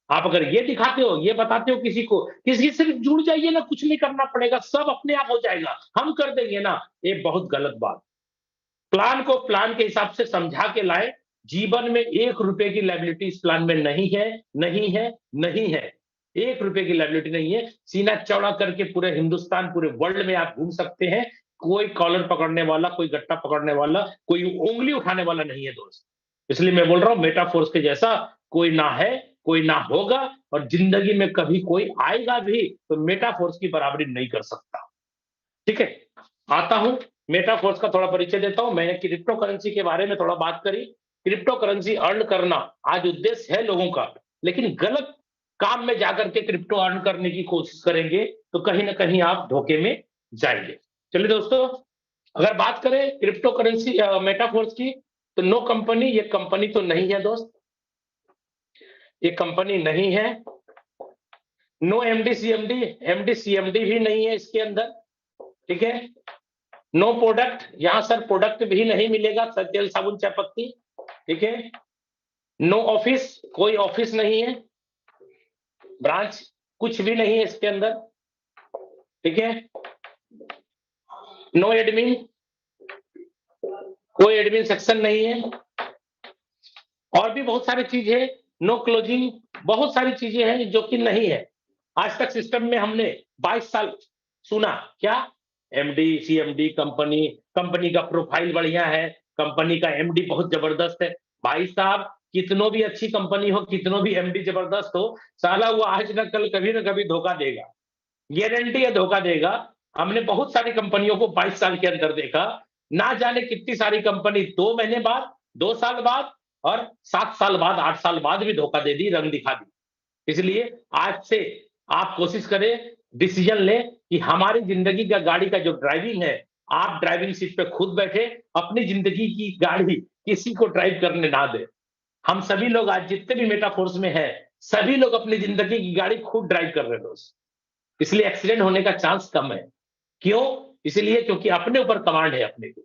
आप अगर ये दिखाते हो, ये बताते हो किसी को, किसी से सिर्फ जुड़ जाइए ना, कुछ नहीं करना पड़ेगा, सब अपने आप हो जाएगा, हम कर देंगे ना, ये बहुत गलत बात। प्लान को प्लान के हिसाब से समझा के लाए। जीवन में 1 रुपये की लायबिलिटी इस प्लान में नहीं है, नहीं है, नहीं है। 1 रुपये की लायबिलिटी नहीं है। सीना चौड़ा करके पूरे हिंदुस्तान, पूरे वर्ल्ड में आप घूम सकते हैं। कोई कॉलर पकड़ने वाला, कोई गट्टा पकड़ने वाला, कोई उंगली उठाने वाला नहीं है दोस्त। इसलिए मैं बोल रहा हूं, मेटाफोर्स के जैसा कोई ना है, कोई ना होगा, और जिंदगी में कभी कोई आएगा भी तो मेटाफोर्स की बराबरी नहीं कर सकता। ठीक है। आता हूं, मेटाफोर्स का थोड़ा परिचय देता हूं। मैंने क्रिप्टो करेंसी के बारे में थोड़ा बात करी। क्रिप्टो करेंसी अर्न करना आज उद्देश्य है लोगों का, लेकिन गलत काम में जाकर के क्रिप्टो अर्न करने की कोशिश करेंगे तो कहीं ना कहीं आप धोखे में जाएंगे। चलिए दोस्तों, अगर बात करें क्रिप्टो करेंसी मेटाफोर्स की, तो नो कंपनी, ये कंपनी तो नहीं है दोस्त। ये कंपनी नहीं है। No MD CMD, MD CMD भी नहीं है इसके अंदर, ठीक है। नो प्रोडक्ट, यहां सर प्रोडक्ट भी नहीं मिलेगा, तेल साबुन चाय पत्ती, ठीक है। नो ऑफिस, कोई ऑफिस नहीं है, ब्रांच कुछ भी नहीं है इसके अंदर, ठीक है। नो एडमिन, कोई एडमिन सेक्शन नहीं है, और भी बहुत सारी चीजें, नो क्लोजिंग, बहुत सारी चीजें हैं जो कि नहीं है। आज तक सिस्टम में हमने 22 साल सुना क्या, एमडी सीएमडी कंपनी, कंपनी का प्रोफाइल बढ़िया है, कंपनी का एमडी बहुत जबरदस्त है। भाई साहब, कितनों भी अच्छी कंपनी हो, कितनों भी एमडी जबरदस्त हो, साला वो आज न कल कभी ना कभी धोखा देगा, गारंटी है धोखा देगा। हमने बहुत सारी कंपनियों को 22 साल के अंदर देखा, ना जाने कितनी सारी कंपनी 2 महीने बाद, 2 साल बाद और 7 साल बाद, 8 साल बाद भी धोखा दे दी, रंग दिखा दी। इसलिए आज से आप कोशिश करें, डिसीजन लें कि हमारी जिंदगी का गाड़ी का जो ड्राइविंग है, आप ड्राइविंग सीट पे खुद बैठे, अपनी जिंदगी की गाड़ी किसी को ड्राइव करने ना दें। हम सभी लोग आज जितने भी मेटाफोर्स में हैं, सभी लोग अपनी जिंदगी की गाड़ी खुद ड्राइव कर रहे हैं दोस्त, इसलिए एक्सीडेंट होने का चांस कम है। क्यों? इसलिए क्योंकि अपने ऊपर कमांड है अपने को,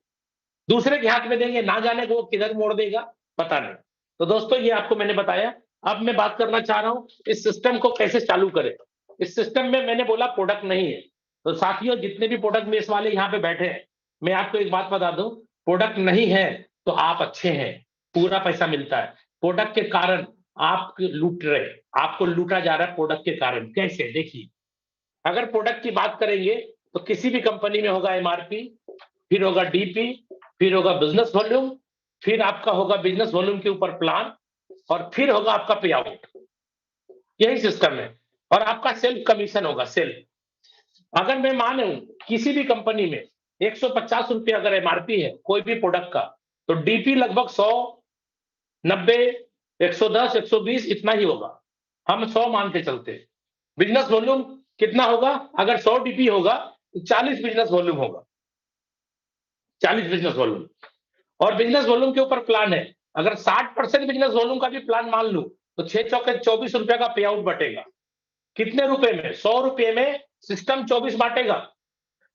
दूसरे के हाथ में देंगे ना जाने को वो किधर मोड़ देगा, पता नहीं। तो दोस्तों ये आपको मैंने बताया। अब मैं बात करना चाह रहा हूं इस सिस्टम को कैसे चालू करें। इस सिस्टम में मैंने बोला प्रोडक्ट नहीं है, तो साथियों जितने भी प्रोडक्ट बेस वाले यहाँ पे बैठे हैं, मैं आपको एक बात बता दूं, प्रोडक्ट नहीं है तो आप अच्छे हैं, पूरा पैसा मिलता है। प्रोडक्ट के कारण आप लूट रहे, आपको लूटा जा रहा है प्रोडक्ट के कारण। कैसे? देखिए, अगर प्रोडक्ट की बात करेंगे तो किसी भी कंपनी में होगा एमआरपी, फिर होगा डीपी, फिर होगा बिजनेस वॉल्यूम, फिर आपका होगा बिजनेस वॉल्यूम के ऊपर प्लान, और फिर होगा आपका पे आउट। यही सिस्टम है। और आपका सेल्फ कमीशन होगा, सेल्फ। अगर मैं मानूं किसी भी कंपनी में 150 रुपये अगर एमआरपी है कोई भी प्रोडक्ट का, तो डीपी लगभग 100, 90, 110, 120 इतना ही होगा। हम 100 मान के चलते हैं। बिजनेस वॉल्यूम कितना होगा? अगर 100 डीपी होगा तो 40 बिजनेस वॉल्यूम होगा, 40 बिजनेस वॉल्यूम। और बिजनेस वॉल्यूम के ऊपर प्लान है, अगर 60% बिजनेस वॉल्यूम का भी प्लान मान लूं तो 6 चौके 24 रुपए का पे आउट बटेगा। कितने रुपए में? 100 रुपए में सिस्टम 24 बांटेगा।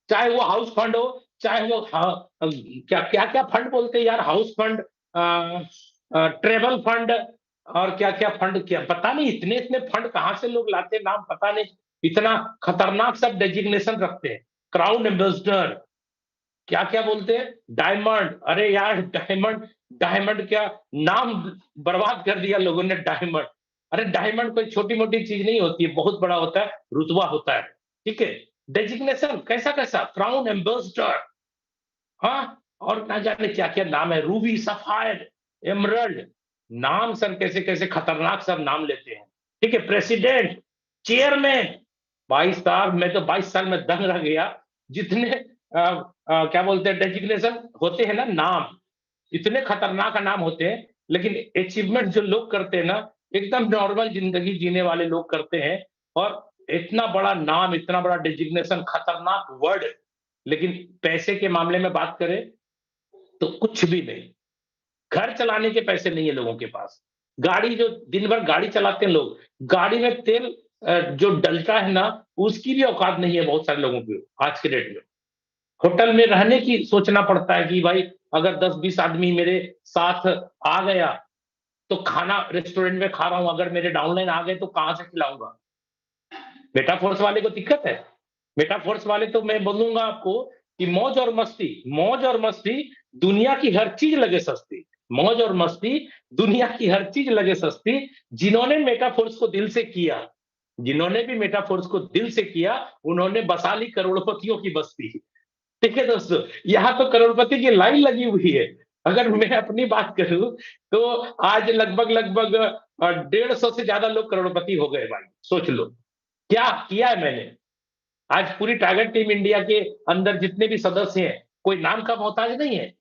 चाहे वो हाउस फंड हो, चाहे वो क्या क्या क्या फंड बोलते हैं यार, हाउस फंड, ट्रेवल फंड, और क्या क्या फंड, क्या पता नहीं, इतने इतने फंड कहां से लोग लाते हैं, नाम पता नहीं। इतना खतरनाक सब डेजिग्नेशन रखते हैं, क्राउन एम्बेसडर, क्या क्या बोलते हैं, डायमंड। अरे यार डायमंड, डायमंड क्या नाम बर्बाद कर दिया लोगों ने, डायमंड। अरे डायमंड कोई छोटी मोटी चीज नहीं होती है, बहुत बड़ा होता है, रुतबा होता है, ठीक है। डेजिग्नेशन कैसा कैसा, क्राउन एम्बेसडर, हाँ, और ना जाने क्या क्या नाम है, रूबी, सफायर, एमरल्ड, नाम सर कैसे कैसे खतरनाक सब नाम लेते हैं, ठीक है। प्रेसिडेंट, चेयरमैन, 22 साल, मैं तो 22 साल में दंग रह गया। जितने क्या बोलते हैं डेजिग्नेशन होते हैं ना, नाम इतने खतरनाक नाम होते हैं, लेकिन अचीवमेंट जो लोग करते हैं ना, एकदम नॉर्मल जिंदगी जीने वाले लोग करते हैं। और इतना बड़ा नाम, इतना बड़ा डेजिग्नेशन, खतरनाक वर्ड, लेकिन पैसे के मामले में बात करें तो कुछ भी नहीं। घर चलाने के पैसे नहीं है लोगों के पास। गाड़ी, जो दिन भर गाड़ी चलाते हैं लोग, गाड़ी में तेल जो डलता है ना, उसकी भी औकात नहीं है बहुत सारे लोगों की आज के डेट में। होटल में रहने की सोचना पड़ता है कि भाई अगर 10-20 आदमी मेरे साथ आ गया तो खाना रेस्टोरेंट में खा रहा हूं, अगर मेरे डाउनलाइन आ गए तो कहां से खिलाऊंगा। मेटाफोर्स वाले को दिक्कत है। मेटाफोर्स वाले तो मैं बोलूंगा आपको कि मौज और मस्ती, मौज और मस्ती, दुनिया की हर चीज लगे सस्ती। मौज और मस्ती, दुनिया की हर चीज लगे सस्ती। जिन्होंने मेटाफोर्स को दिल से किया, जिन्होंने भी मेटाफोर्स को दिल से किया, उन्होंने बसा ली करोड़पतियों की बस्ती। ठीक है दोस्तों, यहाँ तो करोड़पति की लाइन लगी हुई है। अगर मैं अपनी बात करूं तो आज लगभग लगभग 150 से ज्यादा लोग करोड़पति हो गए भाई, सोच लो क्या किया है मैंने। आज पूरी टाइगर टीम इंडिया के अंदर जितने भी सदस्य हैं, कोई नाम का मोहताज नहीं है।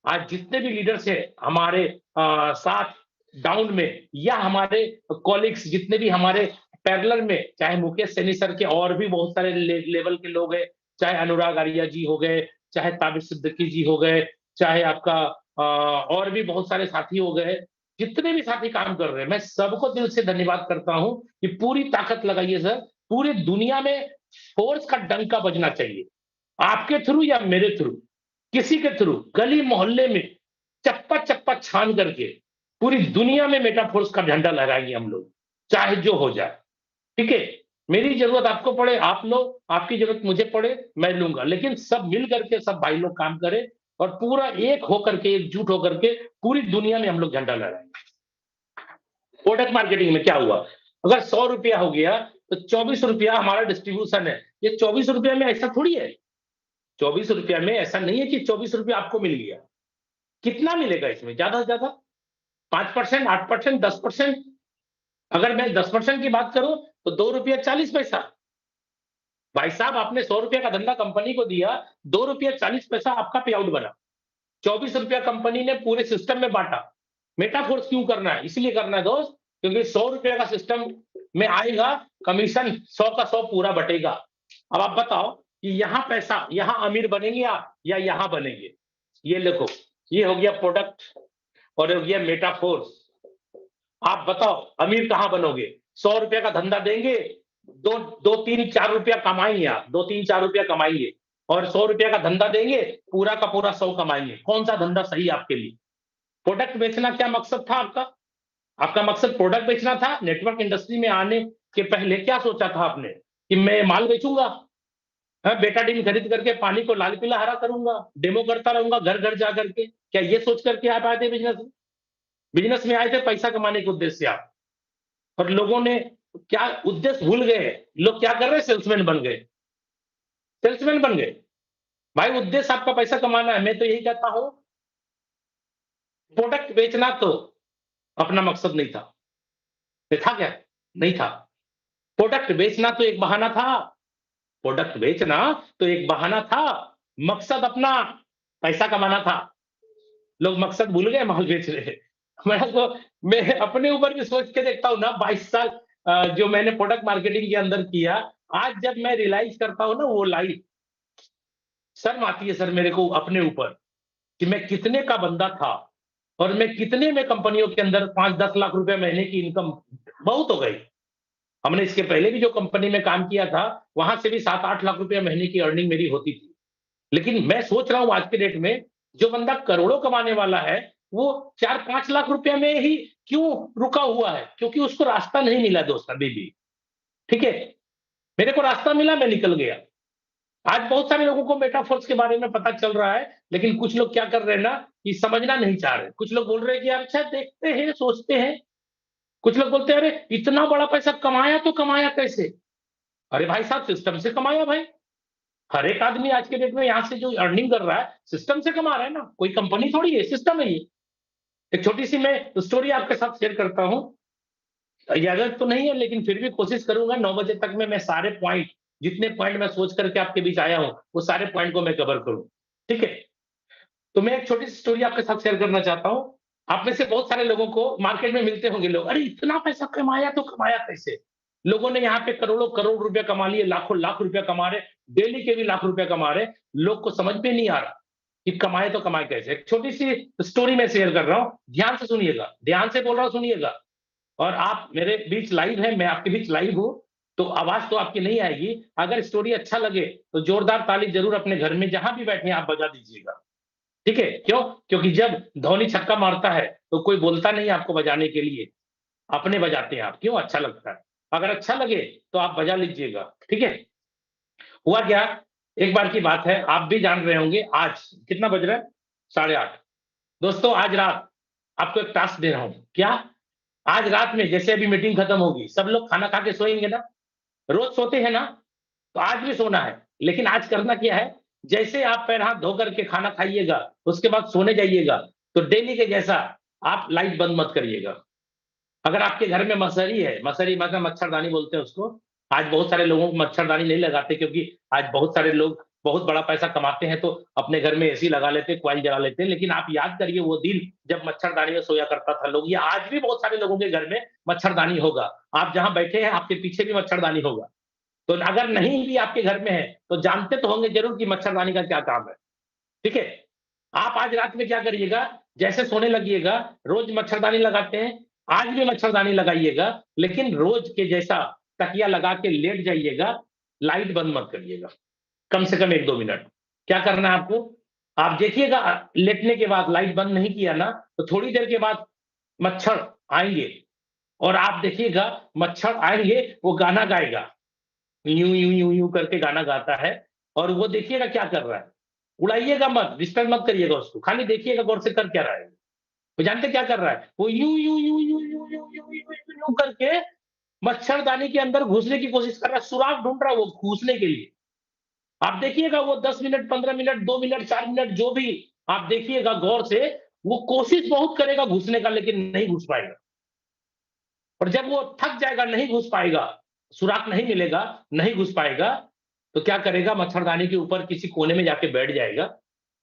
आज जितने भी लीडर्स हैं हमारे साथ डाउन में, या हमारे कॉलिग्स जितने भी हमारे पैरेलल में, चाहे मुकेश सैनी सर के और भी बहुत सारे लेवल के लोग हैं, चाहे अनुराग आर्या जी हो गए, चाहे ताबिर सिद्दीकी जी हो गए, चाहे आपका और भी बहुत सारे साथी हो गए, जितने भी साथी काम कर रहे हैं, मैं सबको दिल से धन्यवाद करता हूं कि पूरी ताकत लगाइए सर। पूरी दुनिया में फोर्स का डंका बजना चाहिए, आपके थ्रू या मेरे थ्रू, किसी के थ्रू, गली मोहल्ले में चप्पा चप्पा छान करके पूरी दुनिया में मेटाफोर्स का झंडा लहराएंगे हम लोग, चाहे जो हो जाए। ठीक है? मेरी ज़रूरत आपको पड़े, आप लो, आपकी ज़रूरत मुझे पड़े, मैं लूँगा। लेकिन सब मिल करके सब भाई लोग काम करें और पूरा एक होकर के, एकजुट होकर के पूरी दुनिया में हम लोग झंडा लहराएँगे। प्रोडक्ट मार्केटिंग में क्या हुआ? अगर ₹100 हो गया, तो ₹24 हमारा डिस्ट्रीब्यूशन है। ये ₹24 में ऐसा थोड़ी है। ₹24 में ऐसा नहीं है कि ₹24 आपको मिल गया। कितना मिलेगा इसमें? ज़्यादा से ज़्यादा 5%, 8%, 10%। अगर मैं 10% की बात करूँ, तो ₹2.40। भाई साहब, आपने ₹100 का धंधा कंपनी को दिया, ₹2.40 आपका पे आउट बना। ₹24 कंपनी ने पूरे सिस्टम में बाँटा। मेटाफोर्स क्यों करना है? इसलिए करना है दोस्त, क्योंकि ₹100 का सिस्टम में आएगा, कमीशन 100 का 100 पूरा बटेगा। अब आप बताओ कि यहाँ पैसा, यहाँ अमीर बनेंगे आप या यहाँ बनेंगे? ये देखो, ये हो गया प्रोडक्ट और ये हो गया मेटाफोर्स। आप बताओ अमीर कहाँ बनोगे? ₹100 का धंधा देंगे, 2 3 4 रुपया कमाएँगे आप, 2 3 4 रुपया कमाएँगे और ₹100 का धंधा देंगे, पूरा का पूरा 100 कमाएँगे। कौन-सा धंधा सही है आपके लिए? प्रोडक्ट बेचना क्या मकसद था आपका? आपका मकसद प्रोडक्ट बेचना था? नेटवर्क इंडस्ट्री में आने के पहले क्या सोचा था आपने? कि मैं माल बेचूँगा, बेटाडीन खरीद करके पानी को लाल पीला हरा करूँगा, डेमो करता रहूँगा घर-घर जा करके। क्या ये सोच करके आप आए थे बिज़नेस में? बिज़नेस में आए थे पैसा कमाने के उद्देश्य से आप। और लोगों ने क्या उद्देश्य भूल गए। लोग क्या कर रहे हैं? सेल्समैन बन गए। सेल्समैन बन गए। भाई उद्देश्य आपका पैसा कमाना है। मैं तो यही कहता हूँ, प्रोडक्ट बेचना तो अपना मकसद नहीं था। ये था क्या? नहीं था। प्रोडक्ट बेचना तो एक बहाना था। प्रोडक्ट बेचना तो एक बहाना था। मकसद अपना पैसा कमाना था। लोग मकसद भूल गए, माल बेच रहे हैं। मैं अपने ऊपर भी सोच के देखता हूँ ना, 22 साल जो मैंने प्रोडक्ट मार्केटिंग के अंदर किया, आज जब मैं रियलाइज़ करता हूँ ना वो लाइफ़, शर्म आती है सर मेरे को अपने ऊपर कि मैं कितने का बंदा था और मैं कितने में कंपनियों के अंदर 5-10 लाख रुपए महीने की इनकम बहुत हो गई। हमने इसके पहले भी जो कंपनी में काम किया था, वहाँ से भी 7-8 लाख रुपए महीने की अर्निंग मेरी होती थी। लेकिन मैं सोच रहा हूँ आज के डेट में, जो बंदा करोड़ों कमाने वाला है, वो 4-5 लाख रुपए में ही क्यों रुका हुआ है? क्योंकि उसको रास्ता नहीं मिला दोस्त अभी भी, ठीक है? मेरे को रास्ता मिला, मैं निकल गया। आज बहुत सारे लोगों को मेटाफोर्स के बारे में पता चल रहा है, लेकिन कुछ लोग क्या कर रहे हैं ना, कि समझना नहीं चाह रहे। कुछ लोग बोल रहे हैं कि यार अच्छा देखते हैं, सोचते हैं। कुछ लोग बोलते हैं, "अरे! इतना बड़ा पैसा कमाया तो कमाया कैसे?" अरे भाई साहब, सिस्टम से कमाया भाई। हर एक आदमी आज के डेट में यहाँ से जो अर्निंग कर रहा है, सिस्टम से कमा रहा है ना। कोई कंपनी थोड़ी है, सिस्टम है ये। एक छोटी-सी मैं स्टोरी आपके साथ शेयर करता हूँ। इजाज़त तो नहीं है, लेकिन फिर भी कोशिश करूँगा 9 बजे तक में मैं सारे पॉइंट, जितने पॉइंट मैं सोच करके आपके बीच आया हूँ, वो सारे पॉइंट को मैं कवर करूँ। ठीक है? तो मैं एक छोटी-सी स्टोरी आपके साथ शेयर करना चाहता हूँ। आप में से बहुत सारे लोगों को मार्केट में मिलते होंगे लोग, "अरे! इतना पैसा कमाया तो कमाया कैसे?" लोगों ने यहाँ पे करोड़ों करोड़ रुपए कमा लिए, लाखों लाख रुपया कमा रहे, डेली के भी लाख रुपया कमा रहे। लोग को समझ में नहीं आ रहा कि कमाए तो कमाए कैसे? एक छोटी-सी स्टोरी मैं शेयर कर रहा हूँ, ध्यान से सुनिएगा, ध्यान से बोल रहा हूँ सुनिएगा। और आप मेरे बीच लाइव हैं, मैं आपके बीच लाइव हूँ, तो आवाज़ तो आपकी नहीं आएगी। अगर स्टोरी अच्छा लगे, तो जोरदार ताली ज़रूर अपने घर में जहाँ भी बैठे हैं आप बजा दीजिएगा। ठीक है? क्यों? क्योंकि जब धोनी छक्का मारता है, तो कोई बोलता नहीं है आपको बजाने के लिए, अपने बजाते हैं आप। क्यों? अच्छा लगता है। अगर अच्छा लगे, तो आप बजा लीजिएगा। ठीक है? हुआ क्या, एक बार की बात है, आप भी जान रहे होंगे, आज कितना बज रहा है? 8:30। दोस्तों, आज रात आपको एक टास्क दे रहा हूँ। क्या? आज रात में जैसे अभी मीटिंग खत्म होगी, सब लोग खाना खा के सोएंगे ना? रोज़ सोते हैं ना? तो आज भी सोना है। लेकिन आज करना क्या है, जैसे आप पैर हाथ धो करके खाना खाइएगा, उसके बाद सोने जाइएगा, तो डेली के जैसा आप लाइट बंद मत करिएगा। अगर आपके घर में मसहरी है, मसहरी मतलब मच्छरदानी बोलते हैं उसको। आज बहुत सारे लोगों को मच्छरदानी नहीं लगाते, क्योंकि आज बहुत सारे लोग बहुत बड़ा पैसा कमाते हैं, तो अपने घर में एसी लगा लेते हैं, कॉइल जला लेते हैं। लेकिन आप याद करिए वो दिन जब मच्छरदानी में सोया करता था लोग, या आज भी बहुत सारे लोगों के घर में मच्छरदानी होगा। आप जहाँ बैठे हैं, आपके पीछे भी मच्छरदानी होगा। तो अगर नहीं भी आपके घर में है, तो जानते तो होंगे ज़रूर कि मच्छरदानी का क्या काम है। ठीक है? आप आज रात में क्या करिएगा, जैसे सोने लगिएगा, रोज मच्छरदानी लगाते हैं, आज भी मच्छरदानी लगाइएगा, लेकिन रोज के जैसा तकिया लगा के लेट जाइएगा, लाइट बंद मत करिएगा, कम से कम 1-2 मिनट। क्या करना है आपको? आप देखिएगा लेटने के बाद लाइट बंद नहीं किया ना, तो थोड़ी देर के बाद मच्छर आएँगे और आप देखिएगा मच्छर आएँगे, वो गाना गाएगा। यूँ, यूँ, यूँ, यूँ करके गाना गाता है और वो देखिएगा क्या कर रहा है। उड़ाइएगा मत, डिस्टर्ब मत करिएगा उसको, खाली देखिएगा गौर से कर क्या रहा है। वो जानते क्या कर रहा है? वो यूँ, यूँ, यूँ, यूँ, यूँ, यूँ, यूँ, यूँ, यूँ, यूँ करके मच्छरदानी के अंदर घुसने की कोशिश कर रहा है, सुराग ढूँढ रहा है वो घुसने के लिए। आप देखिएगा वो 10 मिनट, 15 मिनट, 2 मिनट, 4 मिनट जो भी आप देखिएगा गौर से, वो कोशिश बहुत करेगा घुसने का लेकिन नहीं घुस पाएगा। और जब वो थक जाएगा, नहीं घुस पाएगा, सुराग नहीं मिलेगा, नहीं घुस पाएगा, तो क्या करेगा मच्छरदानी के ऊपर किसी कोने में जाके बैठ जाएगा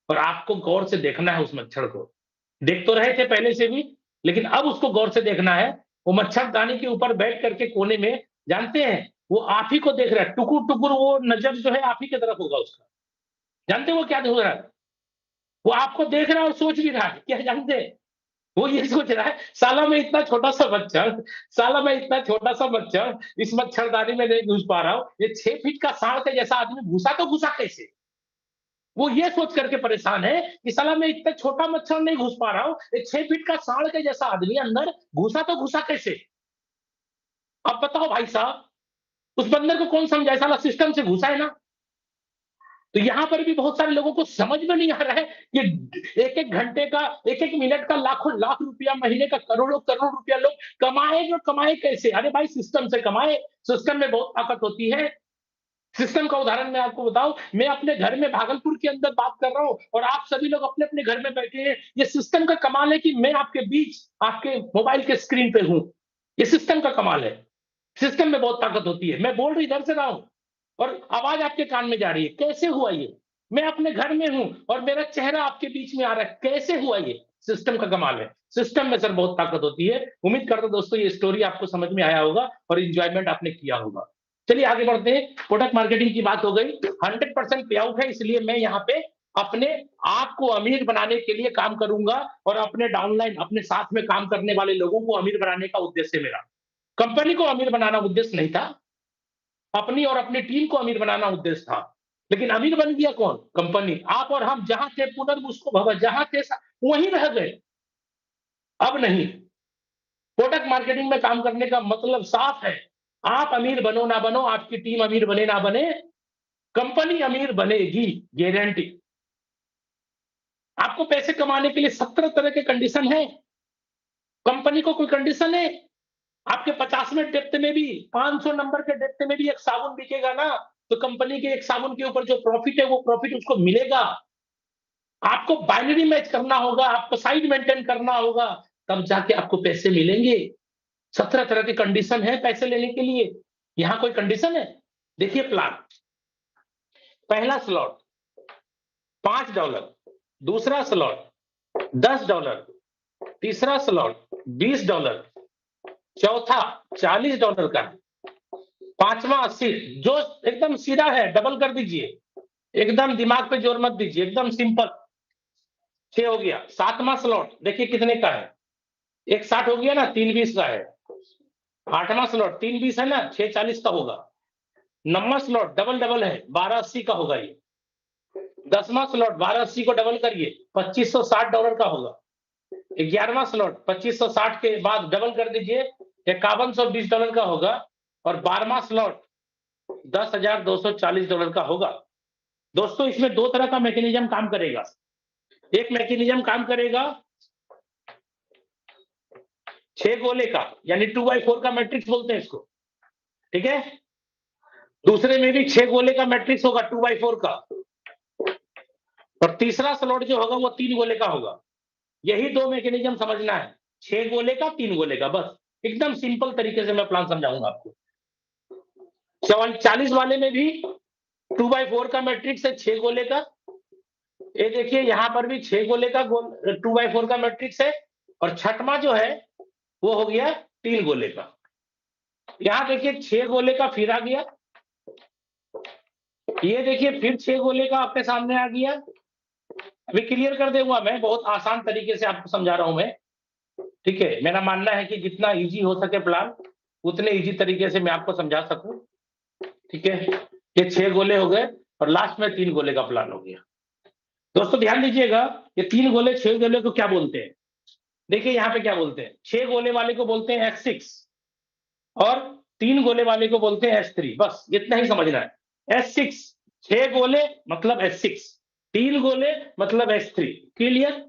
और आपको गौर से देखना है उस मच्छर को। देख तो रहे थे पहले से भी, लेकिन अब उसको गौर से देखना है। वो मच्छरदानी के ऊपर बैठ करके कोने में जानते हैं, वो आप ही को देख रहा है, टुकुर-टुकुर वो नज़र जो है आप ही की तरफ होगा उसका। जानते हैं वो क्या हो रहा है? वो आपको देख रहा है और सोच भी रहा है, क्या जानते हैं? वो ये सोच रहा है साला मैं इतना छोटा-सा मच्छर साला मैं इतना छोटा-सा मच्छर इस मच्छरदानी में नहीं घुस पा रहा हूँ, ये 6 फीट का सांड के जैसा आदमी घुसा तो घुसा कैसे? वो ये सोच करके परेशान है कि साला मैं इतना छोटा मच्छर नहीं घुस पा रहा हूँ, ये 6 फीट का सांड के जैसा आदमी अंदर घुसा तो घुसा कैसे? अब बताओ भाई साहब, उस बंदर को कौन समझाए साला सिस्टम से घुसा है ना। तो यहाँ पर भी बहुत सारे लोगों को समझ में नहीं आ रहा है कि एक-एक घंटे का, एक-एक मिनट का लाखों लाख रुपया, महीने का करोड़ों करोड़ रुपया लोग कमाएँ और कमाएँ कैसे? अरे भाई सिस्टम से कमाएँ, सिस्टम में बहुत ताकत होती है। सिस्टम का उदाहरण मैं आपको बताऊं, मैं अपने घर में भागलपुर के अंदर बात कर रहा हूं और आप सभी लोग अपने अपने घर में बैठे हैं। ये सिस्टम का कमाल है कि मैं आपके बीच आपके मोबाइल के स्क्रीन पे हूं। ये सिस्टम का कमाल है। सिस्टम में बहुत ताकत होती है। मैं बोल रही इधर से रहा हूं और आवाज आपके कान में जा रही है। कैसे हुआ ये? मैं अपने घर में हूं और मेरा चेहरा आपके बीच में आ रहा है। कैसे हुआ ये? सिस्टम का कमाल है। सिस्टम में सर बहुत ताकत होती है। उम्मीद करता हूं दोस्तों ये स्टोरी आपको समझ में आया होगा और एंजॉयमेंट आपने किया होगा। चलिए आगे बढ़ते हैं। प्रोडक्ट मार्केटिंग की बात हो गई। 100% पे आउट है, इसलिए मैं यहाँ पे अपने आप को अमीर बनाने के लिए काम करूंगा और अपने डाउनलाइन, अपने साथ में काम करने वाले लोगों को अमीर बनाने का उद्देश्य है मेरा। कंपनी को अमीर बनाना उद्देश्य नहीं था, अपनी और अपनी टीम को अमीर बनाना उद्देश्य था। लेकिन अमीर बन गया कौन? कंपनी। आप और हम जहां थे पुनर्मुस्को भव, जहां थे वहीं रह गए। अब नहीं। प्रोडक्ट मार्केटिंग में काम करने का मतलब साफ है। आप अमीर बनो ना बनो, आपकी टीम अमीर बने ना बने, कंपनी अमीर बनेगी, गारंटी। आपको पैसे कमाने के लिए 17 तरह के कंडीशन है। कंपनी को कोई कंडीशन है? आपके 50वें डेप्थ में भी, 500 नंबर के डेप्थ में भी एक साबुन बिकेगा ना, तो कंपनी के एक साबुन के ऊपर जो प्रॉफिट है, वो प्रॉफिट उसको मिलेगा। आपको बाइनरी मैच करना होगा, आपको साइड मेंटेन करना होगा, तब जाके आपको पैसे मिलेंगे। 17 तरह की कंडीशन है पैसे लेने के लिए। यहां कोई कंडीशन है? देखिए प्लान। पहला स्लॉट $5, दूसरा स्लॉट $10, तीसरा स्लॉट $20, चौथा $40 का है, पांचवा 80। जो एकदम सीधा है डबल कर दीजिए, एकदम दिमाग पे जोर मत दीजिए, एकदम सिंपल। 6 हो गया। सातवां स्लॉट देखिए कितने का है, 160 हो गया ना, 320 का है। आठवां स्लॉट 320 है ना, 640 का होगा। नौवां स्लॉट डबल डबल है, 1280 का होगा ये। 10वां स्लॉट 1280 को डबल करिए, $2560 का होगा। 11वां स्लॉट 2560 के बाद डबल कर दीजिए, $5120 का होगा। और 12वां स्लॉट $10,240 का होगा। दोस्तों इसमें दो तरह का मैकेनिज्म काम करेगा। एक मैकेनिज्म काम करेगा 6 गोले का, यानी 2x4 का मैट्रिक्स बोलते हैं इसको, ठीक है। दूसरे में भी 6 गोले का मैट्रिक्स होगा 2x4 का, और तीसरा स्लॉट जो होगा वो 3 गोले का होगा। यही दो मैकेनिज्म समझना है, 6 गोले का, 3 गोले का, बस एकदम सिंपल तरीके से मैं प्लान समझाऊंगा आपको। 40 वाले में भी 2x4 का मैट्रिक्स है, 6 गोले का। ये देखिए यहां पर भी 6 गोले का 2x4 का मैट्रिक्स है, और छठवां जो है वो हो गया 3 गोले का। यहां देखिए 6 गोले का फिर आ गया, ये देखिए फिर 6 गोले का आपके सामने आ गया, अभी क्लियर कर दूंगा, मैं बहुत आसान तरीके से आपको समझा रहा हूं मैं। ठीक है, मेरा मानना है कि जितना इजी हो सके प्लान, उतने इजी तरीके से मैं आपको समझा सकूं। ठीक है, ये 6 गोले हो गए और लास्ट में 3 गोले का प्लान हो गया। दोस्तों ध्यान दीजिएगा, ये 3 गोले 6 गोले को क्या बोलते हैं? देखिए यहाँ पे क्या बोलते हैं, 6 गोले वाले को बोलते हैं S6 और 3 गोले वाले को बोलते हैं S3। बस इतना ही समझना है। S6 6 गोले मतलब S6, 3 गोले मतलब S3। क्लियर?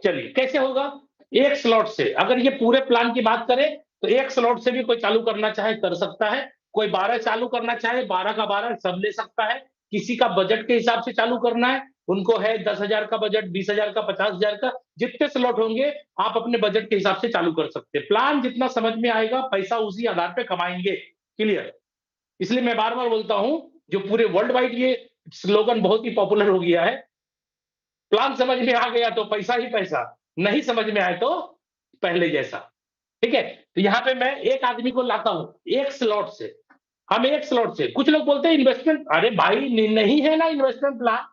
चलिए कैसे होगा? एक स्लॉट से, अगर ये पूरे प्लान की बात करें तो एक स्लॉट से भी कोई चालू करना चाहे कर सकता है। कोई 12 चालू करना चाहे 12 का 12 सब ले सकता है। किसी का बजट के हिसाब से चालू करना है, उनको है 10,000 का बजट, 20,000 का, 50,000 का, जितने स्लॉट होंगे आप अपने बजट के हिसाब से चालू कर सकते हैं। प्लान जितना समझ में आएगा पैसा उसी आधार पे कमाएंगे। क्लियर? इसलिए मैं बार बार बोलता हूं, जो पूरे वर्ल्ड वाइड ये स्लोगन बहुत ही पॉपुलर हो गया है, प्लान समझ में आ गया तो पैसा ही पैसा, नहीं समझ में आए तो पहले जैसा। ठीक है, तो यहाँ पे मैं एक आदमी को लाता हूं एक स्लॉट से। हम एक स्लॉट से, कुछ लोग बोलते हैं इन्वेस्टमेंट, अरे भाई नहीं है ना इन्वेस्टमेंट प्लान,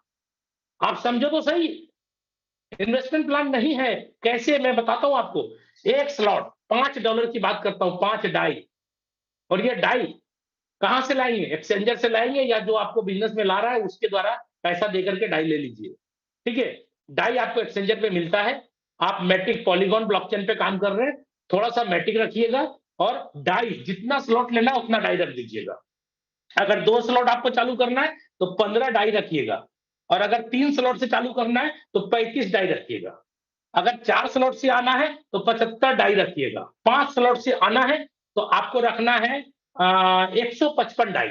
आप समझो तो सही। इन्वेस्टमेंट प्लान नहीं है। कैसे, मैं बताता हूं आपको। एक स्लॉट $5 की बात करता हूं, 5 डाई। और ये डाई कहां से लाएंगे? एक्सचेंजर से लाएंगे या जो आपको बिजनेस में ला रहा है उसके द्वारा पैसा देकर के डाई ले लीजिए। ठीक है, डाई आपको एक्सचेंजर पे मिलता है। आप मैटिक पॉलीगॉन ब्लॉकचेन पे काम कर रहे हैं, थोड़ा सा मैटिक रखिएगा और डाई जितना स्लॉट लेना उतना डाई रख दीजिएगा। अगर 2 स्लॉट आपको चालू करना है तो 15 डाई रखिएगा, और अगर 3 स्लॉट से चालू करना है तो 35 डाई रखिएगा। अगर 4 स्लॉट से आना है तो 75 डाई रखिएगा। 5 स्लॉट से आना है तो आपको रखना है 155 डाई।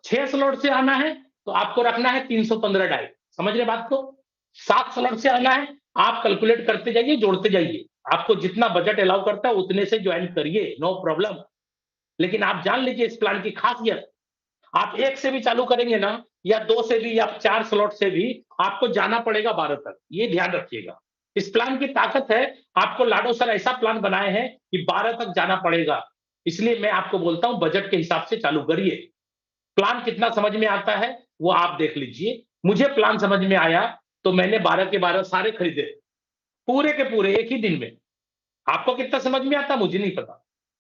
6 स्लॉट से आना है तो आपको रखना है 315 डाई। समझ रहे बात को? 7 स्लॉट से आना है, आप कैलकुलेट करते जाइए, जोड़ते जाइए, आपको जितना बजट अलाउ करता है उतने से ज्वाइन करिए, नो प्रॉब्लम। लेकिन आप जान लीजिए इस प्लान की खासियत, आप 1 से भी चालू करेंगे ना, या 2 से भी, या 4 स्लॉट से भी, आपको जाना पड़ेगा 12 तक। ये ध्यान रखिएगा, इस प्लान की ताकत है। आपको लाडो सर ऐसा प्लान बनाए हैं कि 12 तक जाना पड़ेगा। इसलिए मैं आपको बोलता हूं बजट के हिसाब से चालू करिए। प्लान कितना समझ में आता है वो आप देख लीजिए। मुझे प्लान समझ में आया तो मैंने 12 के 12 सारे खरीदे, पूरे के पूरे एक ही दिन में। आपको कितना समझ में आता मुझे नहीं पता।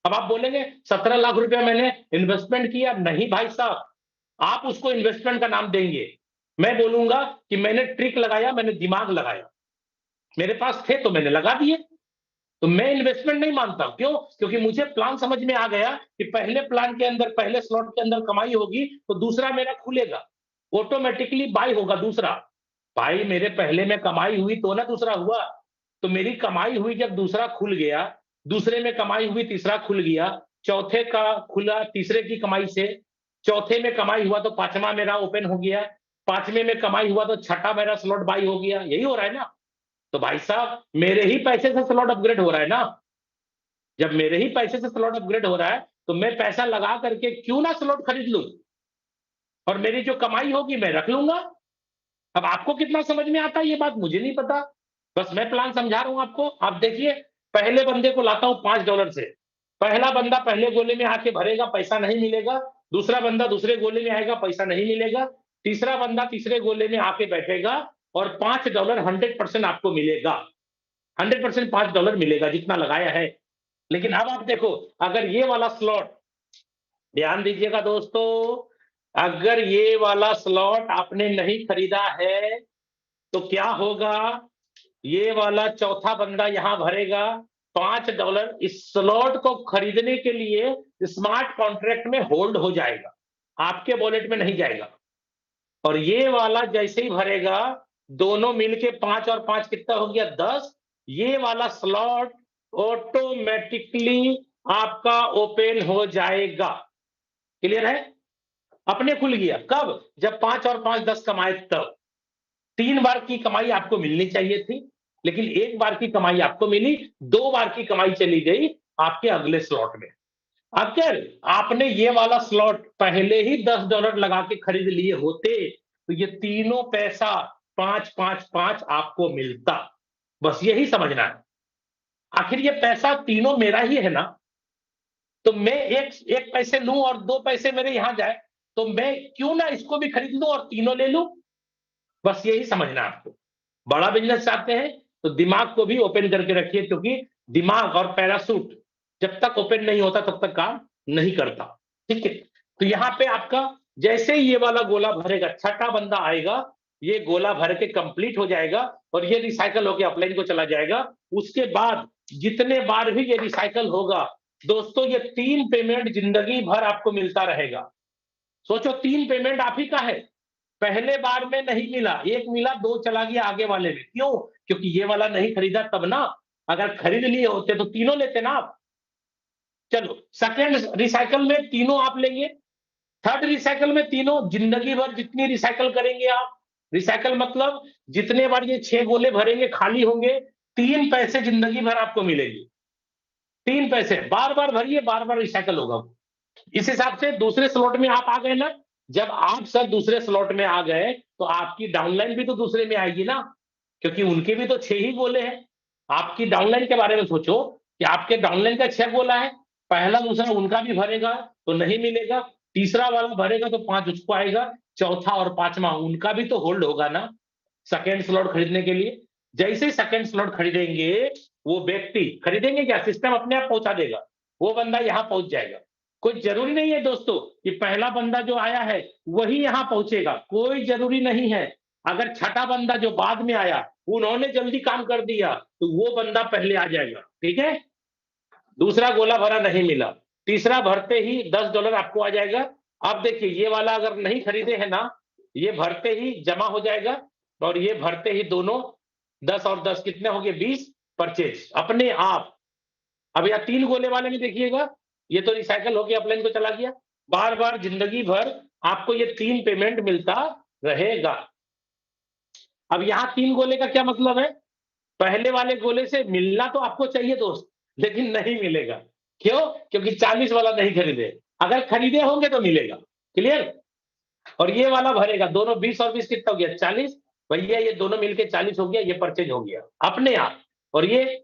अब आप बोलेंगे 17 लाख रुपया मैंने इन्वेस्टमेंट किया। नहीं भाई साहब, आप उसको इन्वेस्टमेंट का नाम देंगे, मैं बोलूंगा कि मैंने ट्रिक लगाया, मैंने दिमाग लगाया, मेरे पास थे तो मैंने लगा दिए। तो मैं इन्वेस्टमेंट नहीं मानता। क्यों? क्योंकि मुझे प्लान समझ में आ गया कि पहले प्लान के अंदर, पहले स्लॉट के अंदर कमाई होगी तो दूसरा मेरा खुलेगा, ऑटोमेटिकली बाय होगा दूसरा। भाई मेरे पहले में कमाई हुई तो ना दूसरा हुआ। तो मेरी कमाई हुई जब दूसरा खुल गया, दूसरे में कमाई हुई तीसरा खुल गया, चौथे का खुला तीसरे की कमाई से, चौथे में कमाई हुआ तो पांचवा मेरा ओपन हो गया, पांचवें में कमाई हुआ तो छठा मेरा स्लॉट बाई हो गया। यही हो रहा है ना? तो भाई साहब मेरे ही पैसे से स्लॉट अपग्रेड हो रहा है ना। जब मेरे ही पैसे से स्लॉट अपग्रेड हो रहा है तो मैं पैसा लगा करके क्यों ना स्लॉट खरीद लूं, और मेरी जो कमाई होगी मैं रख लूंगा। अब आपको कितना समझ में आता है ये बात मुझे नहीं पता, बस मैं प्लान समझा रहा हूं आपको। आप देखिए, पहले बंदे को लाता हूं $5 से। पहला बंदा पहले गोले में आके भरेगा, पैसा नहीं मिलेगा। दूसरा बंदा दूसरे गोले में आएगा, पैसा नहीं मिलेगा। तीसरा बंदा तीसरे गोले में आके बैठेगा और $5 100% आपको मिलेगा। 100% $5 मिलेगा जितना लगाया है। लेकिन अब आप देखो, अगर ये वाला स्लॉट, ध्यान दीजिएगा दोस्तों, अगर ये वाला स्लॉट आपने नहीं खरीदा है तो क्या होगा? ये वाला चौथा बंदा यहां भरेगा $5। इस स्लॉट को खरीदने के लिए स्मार्ट कॉन्ट्रैक्ट में होल्ड हो जाएगा, आपके वॉलेट में नहीं जाएगा। और ये वाला जैसे ही भरेगा, दोनों मिलके 5 और 5 कितना हो गया? 10। ये वाला स्लॉट ऑटोमेटिकली आपका ओपन हो जाएगा। क्लियर है? अपने खुल गया। कब? जब 5 और 5 10 कमाए तब। 3 बार की कमाई आपको मिलनी चाहिए थी, लेकिन 1 बार की कमाई आपको मिली, 2 बार की कमाई चली गई आपके अगले स्लॉट में। अगर आपने ये वाला स्लॉट पहले ही $10 लगा के खरीद लिए होते तो ये तीनों पैसा 5 5 5 आपको मिलता। बस यही समझना है। आखिर ये पैसा तीनों मेरा ही है ना, तो मैं एक एक पैसे लूं और 2 पैसे मेरे यहां जाए, तो मैं क्यों ना इसको भी खरीद लूं और तीनों ले लूं। बस यही समझना है आपको। बड़ा बिजनेस चाहते हैं तो दिमाग को भी ओपन करके रखिए, क्योंकि दिमाग और पैराशूट जब तक ओपन नहीं होता तब तक काम नहीं करता। ठीक है, तो यहाँ पे आपका जैसे ही ये वाला गोला भरेगा, छठा बंदा आएगा, ये गोला भर के कंप्लीट हो जाएगा और ये रिसाइकल होकर अपलाइन को चला जाएगा। उसके बाद जितने बार भी ये रिसाइकल होगा दोस्तों, ये 3 पेमेंट जिंदगी भर आपको मिलता रहेगा। सोचो 3 पेमेंट आप ही का है। पहले बार में नहीं मिला, 1 मिला, 2 चला गया आगे वाले में। क्यों? क्योंकि ये वाला नहीं खरीदा तब ना। अगर खरीद लिए होते तो तीनों लेते ना आप। चलो सेकंड रिसाइकल में तीनों आप लेंगे, थर्ड रिसाइकल में तीनों, जिंदगी भर जितनी रिसाइकल करेंगे आप, रिसाइकल मतलब जितने बार ये 6 गोले भरेंगे खाली होंगे, 3 पैसे जिंदगी भर आपको मिलेगी। 3 पैसे बार बार भरिए, बार बार रिसाइकल होगा। इस हिसाब से दूसरे स्लॉट में आप आ गए ना। जब आप सर दूसरे स्लॉट में आ गए तो आपकी डाउनलाइन भी तो दूसरे में आएगी ना, क्योंकि उनके भी तो 6 ही गोले हैं। आपकी डाउनलाइन के बारे में सोचो कि आपके डाउनलाइन का 6 गोला है, पहला दूसरा उनका भी भरेगा तो नहीं मिलेगा, तीसरा वाला भरेगा तो 5 उसको आएगा, चौथा और पांचवा उनका भी तो होल्ड होगा ना सेकेंड स्लॉट खरीदने के लिए। जैसे ही सेकेंड स्लॉट खरीदेंगे, वो व्यक्ति खरीदेंगे क्या, सिस्टम अपने आप पहुंचा देगा, वो बंदा यहां पहुंच जाएगा। कोई जरूरी नहीं है दोस्तों कि पहला बंदा जो आया है वही यहां पहुंचेगा, कोई जरूरी नहीं है। अगर छठा बंदा जो बाद में आया उन्होंने जल्दी काम कर दिया तो वो बंदा पहले आ जाएगा। ठीक है, दूसरा गोला भरा नहीं मिला, तीसरा भरते ही $10 आपको आ जाएगा। अब देखिए ये वाला अगर नहीं खरीदे है ना, ये भरते ही जमा हो जाएगा और ये भरते ही दोनों 10 और 10 कितने हो गए, 20 परचेज अपने आप। अब यहाँ 3 गोले वाले में देखिएगा, ये तो रिसाइकल होके अपलाइन को चला गया। बार बार जिंदगी भर आपको ये 3 पेमेंट मिलता रहेगा। अब यहाँ 3 गोले का क्या मतलब है, पहले वाले गोले से मिलना तो आपको चाहिए दोस्त, लेकिन नहीं मिलेगा। क्यों? क्योंकि 40 वाला नहीं खरीदे, अगर खरीदे होंगे तो मिलेगा। क्लियर? और ये वाला भरेगा, दोनों 20 और 20 कितना हो गया, 40। भैया ये दोनों मिलके 40 हो गया, ये परचेज हो गया अपने आप, और ये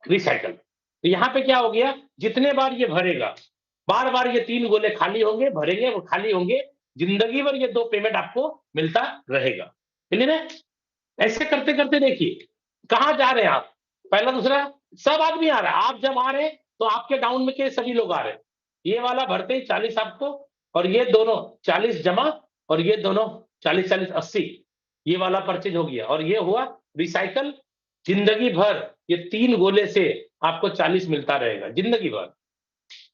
रिसाइकल। तो यहाँ पे क्या हो गया, जितने बार ये भरेगा, बार बार ये 3 गोले खाली होंगे, भरेंगे वो खाली होंगे, जिंदगी भर ये 2 पेमेंट आपको मिलता रहेगा। क्लियर है? ऐसे करते करते देखिए कहां जा रहे हैं आप, पहला दूसरा सब आदमी आ रहा है। आप जब आ रहे हैं तो आपके डाउन में के सभी लोग आ रहे हैं। ये वाला भरते ही 40 आपको, और ये दोनों 40 जमा, और ये दोनों 40 40 80, ये वाला परचेज हो गया और ये हुआ रिसाइकल। जिंदगी भर ये 3 गोले से आपको 40 मिलता रहेगा जिंदगी भर।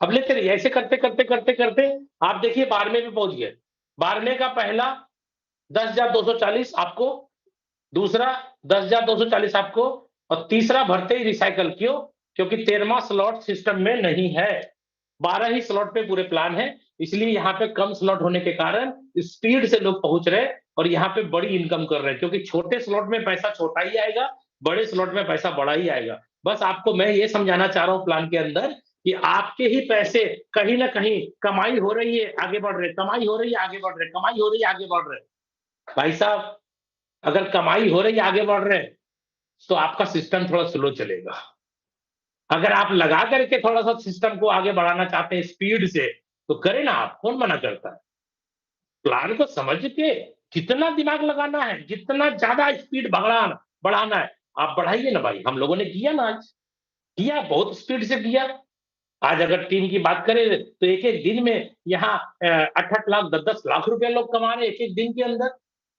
अब लेते रहिए, ऐसे करते करते करते करते आप देखिए 12वें पे पहुंच गए। 12वें का पहला 10,240 आपको, दूसरा 10,240 आपको, और तीसरा भरते ही रिसाइकल। क्यों? क्योंकि 13वां स्लॉट सिस्टम में नहीं है, 12 ही स्लॉट पे पूरे प्लान है, इसलिए यहाँ पे कम स्लॉट होने के कारण स्पीड से लोग पहुंच रहे हैं और यहाँ पे बड़ी इनकम कर रहे हैं, क्योंकि छोटे स्लॉट में पैसा छोटा ही आएगा, बड़े स्लॉट में पैसा बड़ा ही आएगा। बस आपको मैं ये समझाना चाह रहा हूँ प्लान के अंदर कि आपके ही पैसे कहीं ना कहीं कमाई हो रही है, आगे बढ़ रहे, कमाई हो रही है, आगे बढ़ रहे, कमाई हो रही है, आगे बढ़ रहे। भाई साहब, अगर कमाई हो रही है, आगे बढ़ रहे हैं, तो आपका सिस्टम थोड़ा स्लो चलेगा। अगर आप लगा करके थोड़ा सा सिस्टम को आगे बढ़ाना चाहते हैं स्पीड से, तो करें ना, आप कौन मना करता है। प्लान को समझ के जितना दिमाग लगाना है, जितना ज्यादा स्पीड बढ़ाना बढ़ाना है, आप बढ़ाइए ना भाई। हम लोगों ने किया ना, आज किया, बहुत स्पीड से किया। आज अगर टीम की बात करें तो एक एक दिन में यहाँ 8-8 लाख 10-10 लाख रुपए लोग कमा रहे हैं एक एक दिन के अंदर।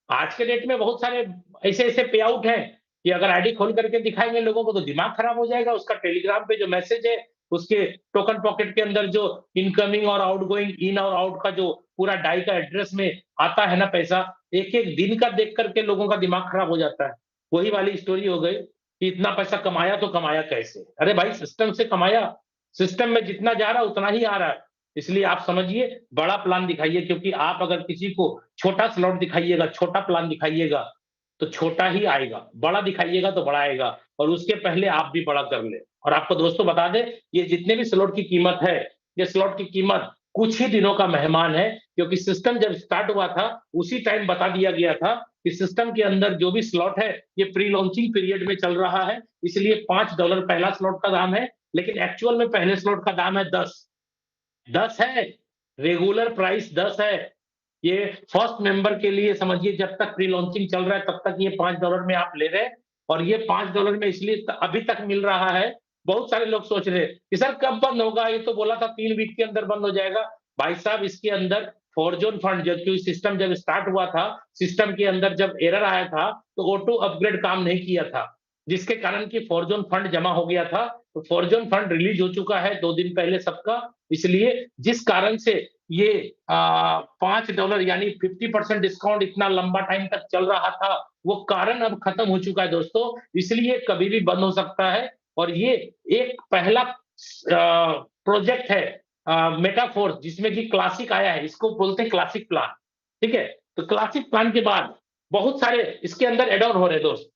आज के डेट में बहुत सारे ऐसे ऐसे पे आउट हैं कि अगर आईडी खोल करके दिखाएंगे लोगों को तो दिमाग खराब हो जाएगा। उसका टेलीग्राम पे जो मैसेज है, उसके टोकन पॉकेट के अंदर जो इनकमिंग और आउटगोइंग, इन और आउट का जो पूरा डाई का एड्रेस में आता है ना पैसा, एक एक दिन का देख करके लोगों का दिमाग खराब हो जाता है। वही वाली स्टोरी हो गई कि इतना पैसा कमाया तो कमाया कैसे। अरे भाई सिस्टम से कमाया, सिस्टम में जितना जा रहा है उतना ही आ रहा है। इसलिए आप समझिए, बड़ा प्लान दिखाइए, क्योंकि आप अगर किसी को छोटा स्लॉट दिखाइएगा, छोटा प्लान दिखाइएगा तो छोटा ही आएगा, बड़ा दिखाइएगा तो बड़ा आएगा, और उसके पहले आप भी बड़ा कर ले। और आपको दोस्तों बता दें, ये जितने भी स्लॉट की कीमत है, ये स्लॉट की कीमत कुछ ही दिनों का मेहमान है, क्योंकि सिस्टम जब स्टार्ट हुआ था उसी टाइम बता दिया गया था कि सिस्टम के अंदर जो भी स्लॉट है ये प्री लॉन्चिंग पीरियड में चल रहा है, इसलिए $5 पहला स्लॉट का दाम है, लेकिन एक्चुअल में पहले स्लॉट का दाम है 10 है, रेगुलर प्राइस 10 है। ये फर्स्ट मेंबर के लिए समझिए, जब तक प्री लॉन्चिंग चल रहा है तब तक ये $5 में आप ले रहे हैं, और ये $5 में इसलिए अभी तक मिल रहा है। बहुत सारे लोग सोच रहे हैं कि सर कब बंद होगा, ये तो बोला था 3 वीक के अंदर बंद हो जाएगा। भाई साहब, इसके अंदर फॉरजून फंड, जबकि सिस्टम जब स्टार्ट हुआ था, सिस्टम के अंदर जब एरर आया था तो ऑटो अपग्रेड काम नहीं किया था, जिसके कारण कि फॉरजून फंड जमा हो गया था। तो फॉरजून फंड रिलीज हो चुका है 2 दिन पहले सबका, इसलिए जिस कारण से ये $5 यानी 50% डिस्काउंट इतना लंबा टाइम तक चल रहा था, वो कारण अब खत्म हो चुका है दोस्तों। इसलिए कभी भी बंद हो सकता है, और ये एक पहला प्रोजेक्ट है मेटाफोर्स, जिसमें कि क्लासिक आया है, इसको बोलते हैं क्लासिक प्लान। ठीक है, तो क्लासिक प्लान के बाद बहुत सारे इसके अंदर एड ऑन हो रहे हैं दोस्त।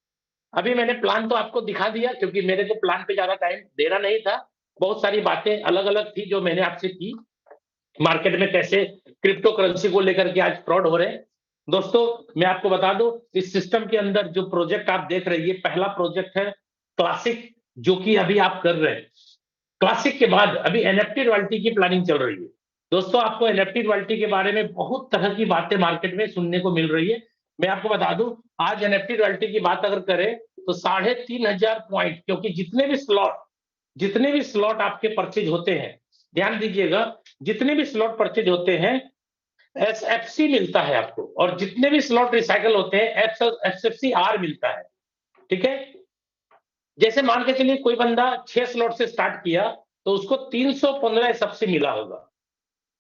अभी मैंने प्लान तो आपको दिखा दिया, क्योंकि मेरे को प्लान पे ज्यादा टाइम देना नहीं था। बहुत सारी बातें अलग अलग थी जो मैंने आपसे की, मार्केट में कैसे क्रिप्टो करेंसी को लेकर के आज फ्रॉड हो रहे हैं। दोस्तों, मैं आपको बता दूं, इस सिस्टम के अंदर जो प्रोजेक्ट आप देख रहे हैं, ये पहला प्रोजेक्ट है क्लासिक, जो कि अभी आप कर रहे हैं। क्लासिक के बाद अभी एनएफटी रॉयल्टी की प्लानिंग चल रही है। दोस्तों, आपको एनएफटी रॉयल्टी के बारे में बहुत तरह की बातें मार्केट में सुनने को मिल रही है। मैं आपको बता दूं, आज एनएफटी रॉयल्टी की बात अगर करें तो 3,500 पॉइंट, क्योंकि जितने भी स्लॉट आपके परचेज होते हैं, ध्यान दीजिएगा, जितने भी स्लॉट परचेज होते हैं एसएफसी मिलता है आपको, और जितने भी स्लॉट रिसाइकल होते हैं एसएफसी आर मिलता है। ठीक है, जैसे मान के चलिए कोई बंदा 6 स्लॉट से स्टार्ट किया तो उसको 315 एसएफसी मिला होगा,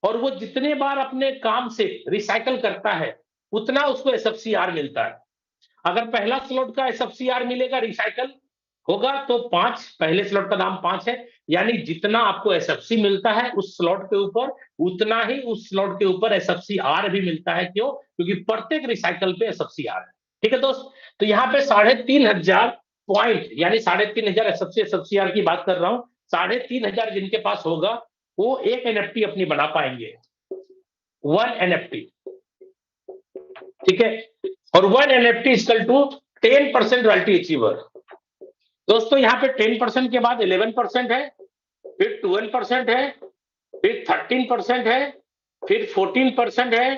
और वो जितने बार अपने काम से रिसाइकल करता है उतना उसको एसएफसीआर मिलता है। अगर पहला स्लॉट का एसएफसीआर मिलेगा, रिसाइकल होगा, तो 5, पहले स्लॉट का दाम 5 है, यानी जितना आपको एसएफसी मिलता है उस स्लॉट के ऊपर, उतना ही उस स्लॉट के ऊपर एसएफसीआर भी मिलता है। क्यों? क्योंकि प्रत्येक रिसाइकल पे एसएफसीआर है। ठीक है दोस्त, तो यहाँ पे 3,500 पॉइंट, यानी 3,500 एसएफसीआर की बात कर रहा हूं। 3,500 जिनके पास होगा वो एक एनएफटी अपनी बना पाएंगे, 1 एनएफटी। ठीक है, और 1 NFT equal to 10% royalty achiever. दोस्तों, यहाँ पे 10% के बाद 11% है, फिर 12% है, फिर 13% है, फिर 14% है,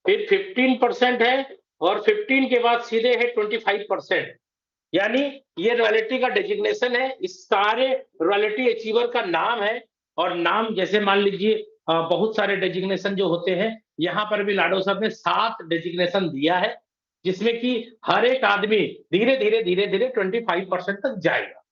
फिर 15% है, और 15 के बाद सीधे है 25%। यानी ये रॉयल्टी का डेजिग्नेशन है, इस सारे रॉयल्टी अचीवर का नाम है। और नाम जैसे मान लीजिए बहुत सारे डेजिग्नेशन जो होते हैं, यहाँ पर भी लाडो साहब ने 7 डेजिग्नेशन दिया है, जिसमें कि हर एक आदमी धीरे धीरे 25% तक जाएगा।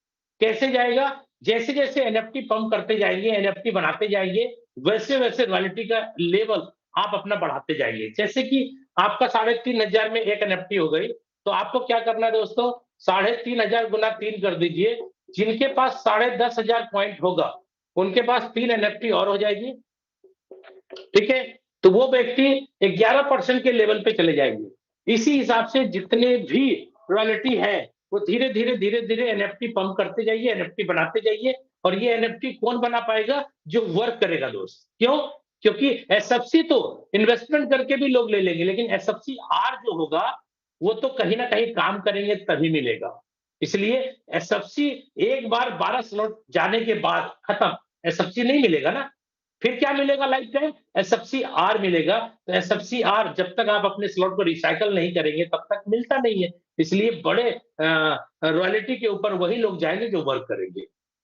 कैसे जाएगा? जैसे जैसे एनएफटी पंप करते जाएंगे, एनएफटी बनाते जाएंगे, वैसे वैसे रॉयल्टी का लेवल आप अपना बढ़ाते जाएंगे। जैसे कि आपका 3,500 में एक एनएफटी हो गई, तो आपको क्या करना है दोस्तों, 3,500 गुना 3 कर दीजिए। जिनके पास 10,500 पॉइंट होगा उनके पास 3 एनएफटी और हो जाएगी। ठीक है, तो वो व्यक्ति 11% के लेवल पे चले जाएंगे। इसी हिसाब से जितने भी रॉयल्टी है वो धीरे धीरे एनएफटी पंप करते जाइए, एनएफटी बनाते जाइए। और ये एनएफटी कौन बना पाएगा? जो वर्क करेगा दोस्त। क्यों? क्योंकि एसएफसी तो इन्वेस्टमेंट करके भी लोग ले लेंगे, लेकिन एसएफसी आर जो होगा वो तो कहीं ना कहीं काम करेंगे तभी मिलेगा। इसलिए एसएफसी एक बार 12 स्लॉट जाने के बाद खत्म, एसएफसी नहीं मिलेगा ना। फिर क्या मिलेगा लाइफ टाइम? एसएफसी आर मिलेगा। तो एसएफसी आर जब तक आप अपने स्लॉट को रिसाइकल नहीं करेंगे तब तक मिलता नहीं है। इसलिए बड़े रॉयल्टी के ऊपर वही लोग जाएंगे जो वर्क करेंगे।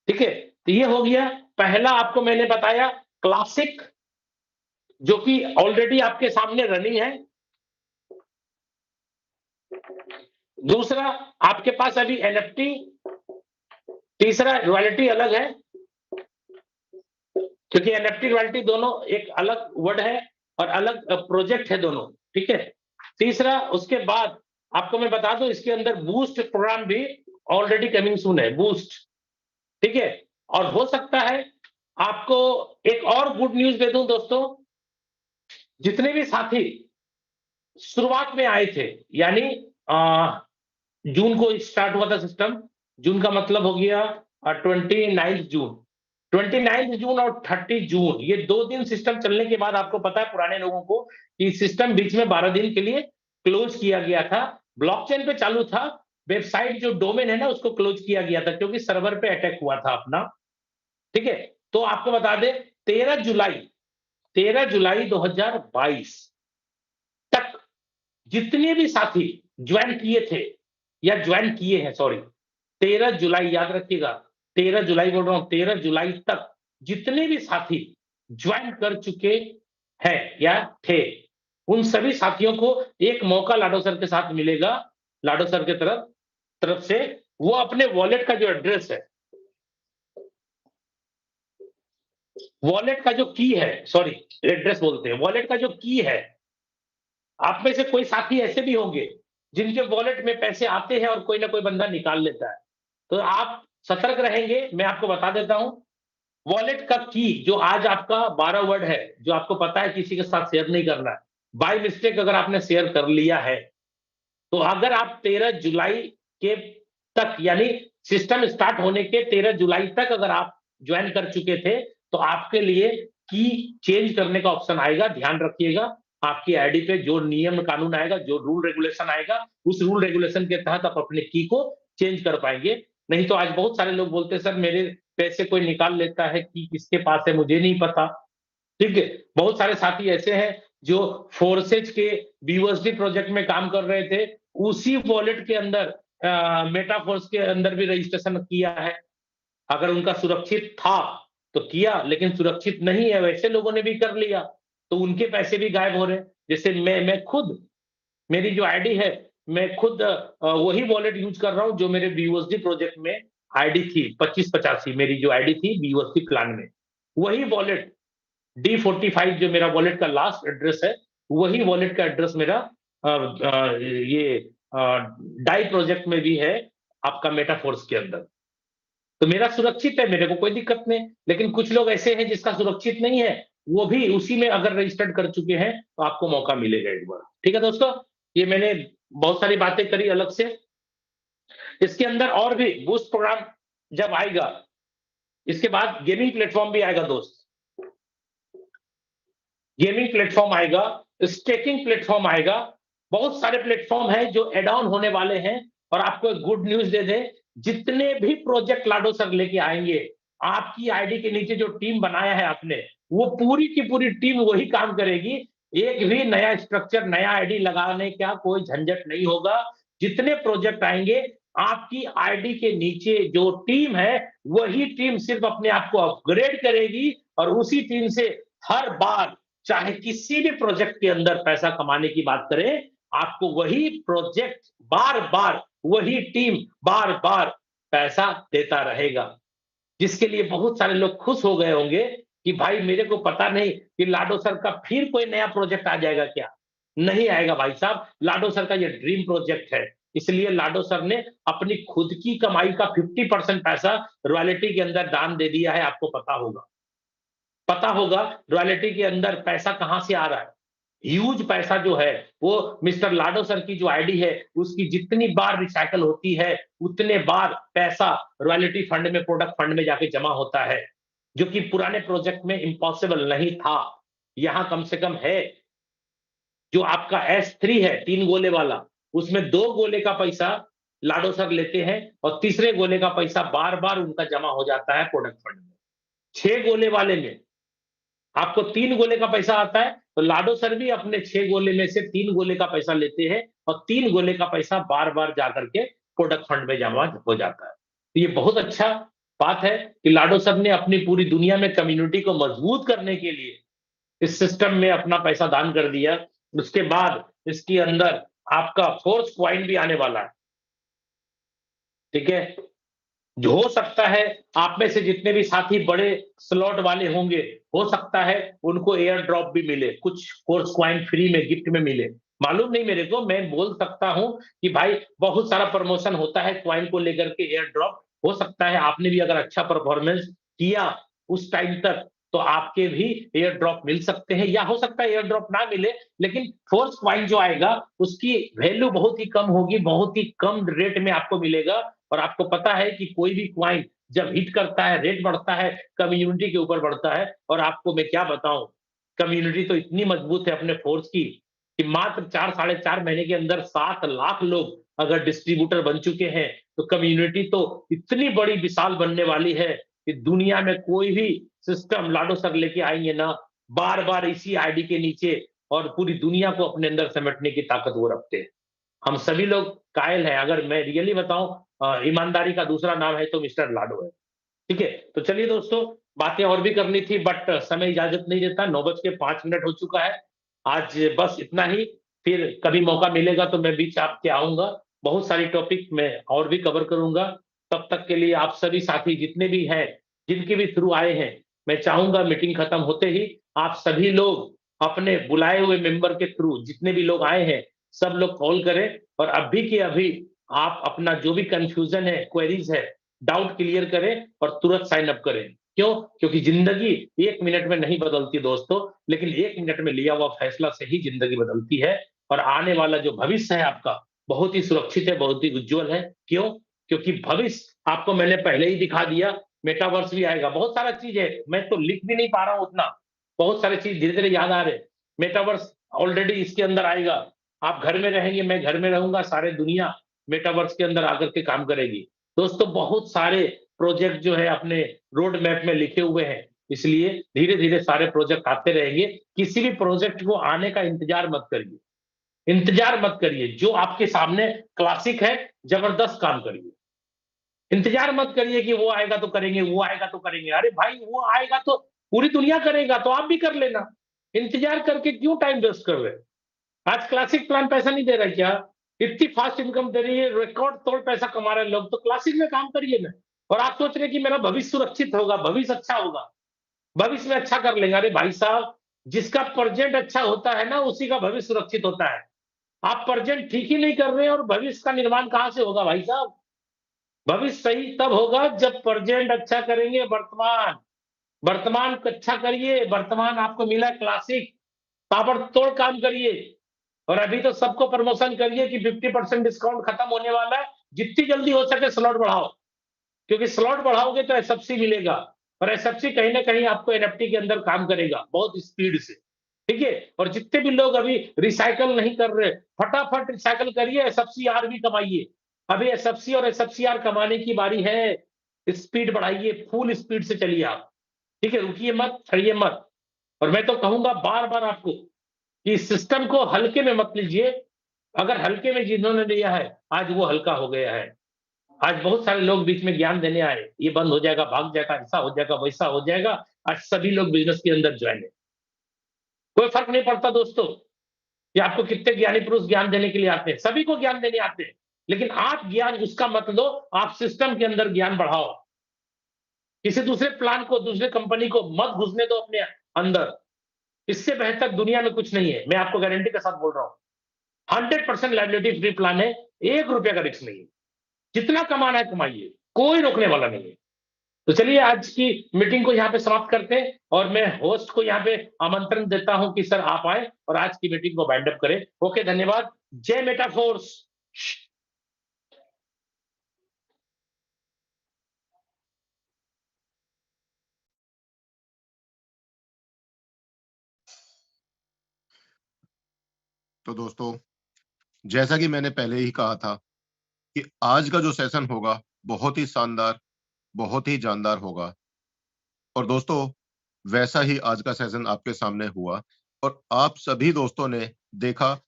ठीक है, तो ये हो गया पहला, आपको मैंने बताया क्लासिक, जो कि ऑलरेडी आपके सामने रनिंग है। दूसरा, आपके पास अभी एनएफटी। तीसरा, रॉयल्टी अलग है, क्योंकि एनएफटी रॉयल्टी दोनों एक अलग वर्ड है और अलग प्रोजेक्ट है दोनों। ठीक है, तीसरा, उसके बाद आपको मैं बता दूं, इसके अंदर बूस्ट प्रोग्राम भी ऑलरेडी कमिंग सून है, बूस्ट। ठीक है, और हो सकता है आपको एक और गुड न्यूज दे दूं दोस्तों, जितने भी साथी शुरुआत में आए थे, यानी जून को स्टार्ट हुआ था सिस्टम, जून का मतलब हो गया 29 जून। 29 जून और 30 जून, ये 2 दिन सिस्टम चलने के बाद आपको पता है पुराने लोगों को कि सिस्टम बीच में 12 दिन के लिए क्लोज किया गया था। ब्लॉकचेन पे चालू था, वेबसाइट जो डोमेन है ना उसको क्लोज किया गया था, क्योंकि सर्वर पे अटैक हुआ था अपना। ठीक है, तो आपको बता दें 13 जुलाई 2022 जितने भी साथी ज्वाइन किए थे या ज्वाइन किए हैं, सॉरी, 13 जुलाई, याद रखिएगा, 13 जुलाई बोल रहा हूं, 13 जुलाई तक जितने भी साथी ज्वाइन कर चुके हैं या थे, उन सभी साथियों को एक मौका लाडो सर के साथ मिलेगा, लाडो सर के तरफ से। वो अपने वॉलेट का जो एड्रेस है, वॉलेट का जो की है, सॉरी, एड्रेस बोलते हैं, वॉलेट का जो की है, आप में से कोई साथी ऐसे भी होंगे जिनके वॉलेट में पैसे आते हैं और कोई ना कोई बंदा निकाल लेता है। तो आप सतर्क रहेंगे, मैं आपको बता देता हूं। वॉलेट का की जो आज आपका 12 वर्ड है, जो आपको पता है किसी के साथ शेयर नहीं करना है, बाय मिस्टेक अगर आपने शेयर कर लिया है, तो अगर आप 13 जुलाई के तक, यानी सिस्टम स्टार्ट होने के 13 जुलाई तक अगर आप ज्वाइन कर चुके थे, तो आपके लिए की चेंज करने का ऑप्शन आएगा। ध्यान रखिएगा, आपकी आईडी पे जो नियम कानून आएगा, जो रूल रेगुलेशन आएगा, उस रूल रेगुलेशन के तहत आप अपने की को चेंज कर पाएंगे। नहीं तो आज बहुत सारे लोग बोलते हैं, सर मेरे पैसे कोई निकाल लेता है, की किसके पास है मुझे नहीं पता। ठीक है, बहुत सारे साथी ऐसे हैं जो फोर्सेज के बीयूएसडी प्रोजेक्ट में काम कर रहे थे, उसी वॉलेट के अंदर मेटाफोर्स के अंदर भी रजिस्ट्रेशन किया है। अगर उनका सुरक्षित था तो किया, लेकिन सुरक्षित नहीं है वैसे लोगों ने भी कर लिया, तो उनके पैसे भी गायब हो रहे हैं। जैसे मैं खुद, मेरी जो आईडी है, मैं खुद वही वॉलेट यूज कर रहा हूं जो मेरे बीयूएसडी प्रोजेक्ट में आईडी थी 2585, मेरी जो आईडी थी बीयूएसडी प्लान में, वही वॉलेट D45 जो मेरा वॉलेट का लास्ट एड्रेस है, वही वॉलेट का एड्रेस मेरा ये डाई प्रोजेक्ट में भी है, आपका मेटाफोर्स के अंदर। तो मेरा सुरक्षित है, मेरे को कोई दिक्कत नहीं। लेकिन कुछ लोग ऐसे हैं जिसका सुरक्षित नहीं है, वो भी उसी में अगर रजिस्टर्ड कर चुके हैं, तो आपको मौका मिलेगा एक बार। ठीक है दोस्तों, ये मैंने बहुत सारी बातें करी अलग से। इसके अंदर और भी बूस्ट प्रोग्राम जब आएगा, इसके बाद गेमिंग प्लेटफॉर्म भी आएगा दोस्त। गेमिंग प्लेटफॉर्म आएगा, स्टेकिंग प्लेटफॉर्म आएगा, बहुत सारे प्लेटफॉर्म हैं जो एड ऑन होने वाले हैं। और आपको एक गुड न्यूज दे दें, जितने भी प्रोजेक्ट लाडो सर लेके आएंगे, आपकी आईडी के नीचे जो टीम बनाया है आपने, वो पूरी की पूरी टीम वही काम करेगी। एक भी नया स्ट्रक्चर, नया आईडी लगाने का कोई झंझट नहीं होगा। जितने प्रोजेक्ट आएंगे, आपकी आईडी के नीचे जो टीम है, वही टीम सिर्फ अपने आप को अपग्रेड करेगी, और उसी टीम से हर बार, चाहे किसी भी प्रोजेक्ट के अंदर पैसा कमाने की बात करें, आपको वही प्रोजेक्ट बार बार, वही टीम बार बार पैसा देता रहेगा। जिसके लिए बहुत सारे लोग खुश हो गए होंगे कि भाई मेरे को पता नहीं कि लाडो सर का फिर कोई नया प्रोजेक्ट आ जाएगा क्या। नहीं आएगा भाई साहब, लाडो सर का ये ड्रीम प्रोजेक्ट है। इसलिए लाडो सर ने अपनी खुद की कमाई का 50% पैसा रॉयल्टी के अंदर दान दे दिया है। आपको पता होगा रॉयल्टी के अंदर पैसा कहां से आ रहा है। ह्यूज पैसा जो है, वो मिस्टर लाडो सर की जो आईडी है, उसकी जितनी बार रिसाइकल होती है, उतने बार पैसा रॉयल्टी फंड में, प्रोडक्ट फंड में जाके जमा होता है, जो कि पुराने प्रोजेक्ट में इम्पॉसिबल नहीं था। यहां कम से कम है। जो आपका S3 है 3 गोले वाला, उसमें 2 गोले का पैसा लाडो सर लेते हैं, और तीसरे गोले का पैसा बार बार उनका जमा हो जाता है प्रोडक्ट फंड में। 6 गोले वाले में आपको 3 गोले का पैसा आता है, तो लाडो सर भी अपने 6 गोले में से 3 गोले का पैसा लेते हैं, और 3 गोले का पैसा बार बार जाकर के प्रोडक्ट फंड में जमा हो जाता है। तो ये बहुत अच्छा बात है कि लाडो सर ने अपनी पूरी दुनिया में कम्युनिटी को मजबूत करने के लिए इस सिस्टम में अपना पैसा दान कर दिया। उसके बाद इसके अंदर आपका फोर्स क्वाइन भी आने वाला है। ठीक है, जो हो सकता है आप में से जितने भी साथी बड़े स्लॉट वाले होंगे, हो सकता है उनको एयर ड्रॉप भी मिले, कुछ कोर्स क्वाइन फ्री में गिफ्ट में मिले। मालूम नहीं मेरे को, मैं बोल सकता हूं कि भाई बहुत सारा प्रमोशन होता है क्वाइन को लेकर के, एयर ड्रॉप हो सकता है आपने भी अगर अच्छा परफॉर्मेंस किया उस टाइम तक, तो आपके भी एयर ड्रॉप मिल सकते हैं, या हो सकता है एयर ड्रॉप ना मिले, लेकिन फोर्स क्वाइन जो आएगा उसकी वैल्यू बहुत ही कम होगी, बहुत ही कम रेट में आपको मिलेगा। और आपको पता है कि कोई भी क्वाइन जब हिट करता है, रेट बढ़ता है, कम्युनिटी के ऊपर बढ़ता है। और आपको मैं क्या बताऊं, कम्युनिटी तो इतनी मजबूत है अपने फोर्स की, कि मात्र 4 साढ़े 4 महीने के अंदर 7 लाख लोग अगर डिस्ट्रीब्यूटर बन चुके हैं, तो कम्युनिटी तो इतनी बड़ी विशाल बनने वाली है कि दुनिया में कोई भी सिस्टम लाडो सर लेके आएंगे ना, बार बार इसी आईडी के नीचे और पूरी दुनिया को अपने अंदर समेटने की ताकत वो रखते हैं। हम सभी लोग कायल हैं, अगर मैं रियली बताऊँ ईमानदारी का दूसरा नाम है तो मिस्टर लाडो है। ठीक है? तो चलिए दोस्तों, बातें और भी करनी थी बट समय इजाज़त नहीं देता, 9 बज के 5 मिनट हो चुका है। आज बस इतना ही, फिर कभी मौका मिलेगा तो मैं बीच आपके आऊँगा। बहुत सारी टॉपिक मैं और भी कवर करूँगा। तब तक के लिए आप सभी साथी जितने भी हैं, जिनके भी थ्रू आए हैं, मैं चाहूँगा मीटिंग खत्म होते ही आप सभी लोग अपने बुलाए हुए मेंबर के थ्रू जितने भी लोग आए हैं, सब लोग कॉल करें और अभी के अभी आप अपना जो भी कन्फ्यूज़न है, क्वेरीज़ है, डाउट क्लियर करें और तुरंत साइन अप करें। क्यों? क्योंकि ज़िंदगी 1 मिनट में नहीं बदलती दोस्तों, लेकिन 1 मिनट में लिया हुआ फैसला से ही ज़िंदगी बदलती है और आने वाला जो भविष्य है आपका, बहुत ही सुरक्षित है, बहुत ही उज्ज्वल है। क्यों? क्योंकि भविष्य आपको मैंने पहले ही दिखा दिया, मेटावर्स भी आएगा, बहुत सारा चीज़ है, मैं तो लिख भी नहीं पा रहा हूँ उतना, बहुत सारी चीज़ धीरे-धीरे याद आ रहे हैं। मेटावर्स ऑलरेडी इसके अंदर आएगा, आप घर में रहेंगे, मैं घर में रहूँगा, सारे दुनिया मेटावर्स के अंदर आकर के काम करेगी। दोस्तों बहुत सारे प्रोजेक्ट जो है अपने रोड मैप में लिखे हुए हैं, इसलिए धीरे-धीरे सारे प्रोजेक्ट आते रहेंगे। किसी भी प्रोजेक्ट को आने का इंतज़ार मत करिए, इंतज़ार मत करिए, जो आपके सामने क्लासिक है, ज़बरदस्त काम करिए। इंतज़ार मत करिए कि वो आएगा तो करेंगे, वो आएगा तो करेंगे। अरे भाई वो आएगा तो पूरी दुनिया करेगा, तो आप भी कर लेना। इंतज़ार करके क्यों टाइम वेस्ट कर रहे हैं? आज क्लासिक प्लान पैसा नहीं दे रहा है क्या? इतनी फास्ट इनकम दे रही है, रिकॉर्ड तोड़ पैसा कमा रहे हैं लोग, तो क्लासिक में काम करिए ना। और आप सोच रहे हैं कि मेरा भविष्य सुरक्षित होगा, भविष्य अच्छा होगा, भविष्य में अच्छा कर लेंगे। अरे भाई साहब, जिसका प्रेजेंट अच्छा होता है ना, उसी का भविष्य सुरक्षित होता है। आप प्रेजेंट ठीक ही नहीं कर रहे हैं और भविष्य का निर्माण कहाँ से होगा भाई साहब? भविष्य सही तब होगा जब प्रेजेंट अच्छा करेंगे, वर्तमान वर्तमान को अच्छा करिए, वर्तमान आपको मिला क्लासिक, ताबड़तोड़ काम करिए। और अभी तो सबको प्रमोशन करिए कि 50% डिस्काउंट खत्म होने वाला है, जितनी जल्दी हो सके स्लॉट बढ़ाओ, क्योंकि स्लॉट बढ़ाओगे तो एसएफसी मिलेगा और एसएफसी कहीं न कहीं आपको एनएफटी के अंदर काम करेगा, बहुत स्पीड से, ठीक है? और जितने भी लोग अभी रिसाइकिल नहीं कर रहे, फटाफट रिसाइकिल करिए, एसएफसीआर भी कमाइए। अभी एसएफसी और एसएफसीआर कमाने की बारी है, स्पीड बढ़ाइए, फुल स्पीड से चलिए आप, ठीक है? रुकिए मत, छड़िए मत। और मैं तो कहूँगा बार-बार आपको कि इस सिस्टम को हल्के में मत लीजिए। अगर हल्के में जिन्होंने लिया है, आज वो हल्का हो गया है। आज बहुत सारे लोग बीच में ज्ञान देने आए, ये बंद हो जाएगा, भाग जाएगा, ऐसा हो जाएगा, वैसा हो जाएगा। आज सभी लोग बिज़नेस के अंदर जॉइन है। कोई फ़र्क नहीं पड़ता दोस्तों कि आपको कितने ज्ञानी पुरुष ज्ञान देने के लिए आते हैं, सभी को ज्ञान देने आते हैं। लेकिन आप ज्ञान उसका मत लो, आप सिस्टम के अंदर ज्ञान बढ़ाओ। किसी दूसरे प्लान को, दूसरे कंपनी को मत घुसने दो अपने अंदर। इससे बेहतर दुनिया में कुछ नहीं है, मैं आपको गारंटी के साथ बोल रहा हूँ। 100% लायबिलिटी फ्री प्लान है, ₹1 का रिस्क नहीं है। जितना कमाना है कमाइए, कोई रोकने वाला नहीं है। तो चलिए आज की मीटिंग को यहाँ पे समाप्त करते हैं और मैं होस्ट को यहाँ पे आमंत्रण देता हूँ कि सर आप आएँ और आज की मीटिंग को वाइंड अप करें। ओके, धन्यवाद। जय मेटाफोर्स। तो दोस्तों, जैसा कि मैंने पहले ही कहा था कि आज का जो सेशन होगा बहुत ही शानदार, बहुत ही जानदार होगा। और दोस्तों, वैसा ही आज का सेशन आपके सामने हुआ और आप सभी दोस्तों ने देखा,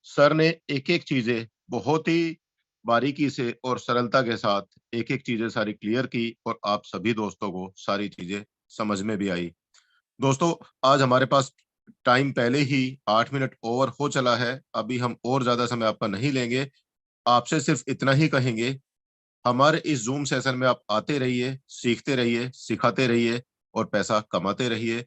सर ने एक-एक चीजें बहुत ही बारीकी से और सरलता के साथ एक-एक चीजें सारी क्लियर की और आप सभी दोस्तों को सारी चीजें समझ में भी आई। दोस्तों, आज हमारे पास टाइम पहले ही 8 मिनट ओवर हो चला है। अभी हम और ज़्यादा समय आपका नहीं लेंगे। आपसे सिर्फ इतना ही कहेंगे, हमारे इस ज़ूम सेशन में आप आते रहिए, सीखते रहिए, सिखाते रहिए और पैसा कमाते रहिए।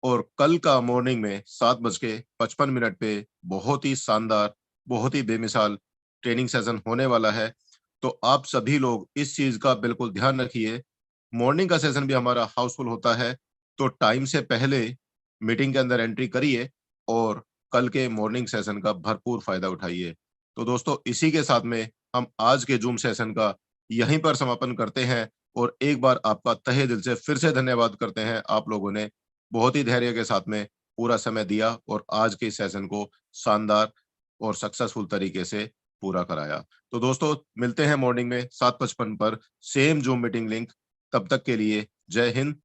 और कल का मॉर्निंग में 7:55 पे बहुत ही शानदार, बहुत ही बेमिसाल ट्रेनिंग सेशन होने वाला है। तो आप सभी लोग इस चीज़ का बिल्कुल ध्यान रखिए। मॉर्निंग का सेशन भी हमारा हाउसफुल होता है, तो टाइम से पहले मीटिंग के अंदर एंट्री करिए और कल के मॉर्निंग सेशन का भरपूर फ़ायदा उठाइए। तो दोस्तों, इसी के साथ में हम आज के ज़ूम सेशन का यहीं पर समापन करते हैं और एक बार आपका तहे दिल से फिर से धन्यवाद करते हैं। आप लोगों ने बहुत ही धैर्य के साथ में पूरा समय दिया और आज के इस सेशन को शानदार और सक्सेसफुल तरीके से पूरा कराया। तो दोस्तों, मिलते हैं मॉर्निंग में 7:55 पर, सेम ज़ूम मीटिंग लिंक। तब तक के लिए जय हिंद,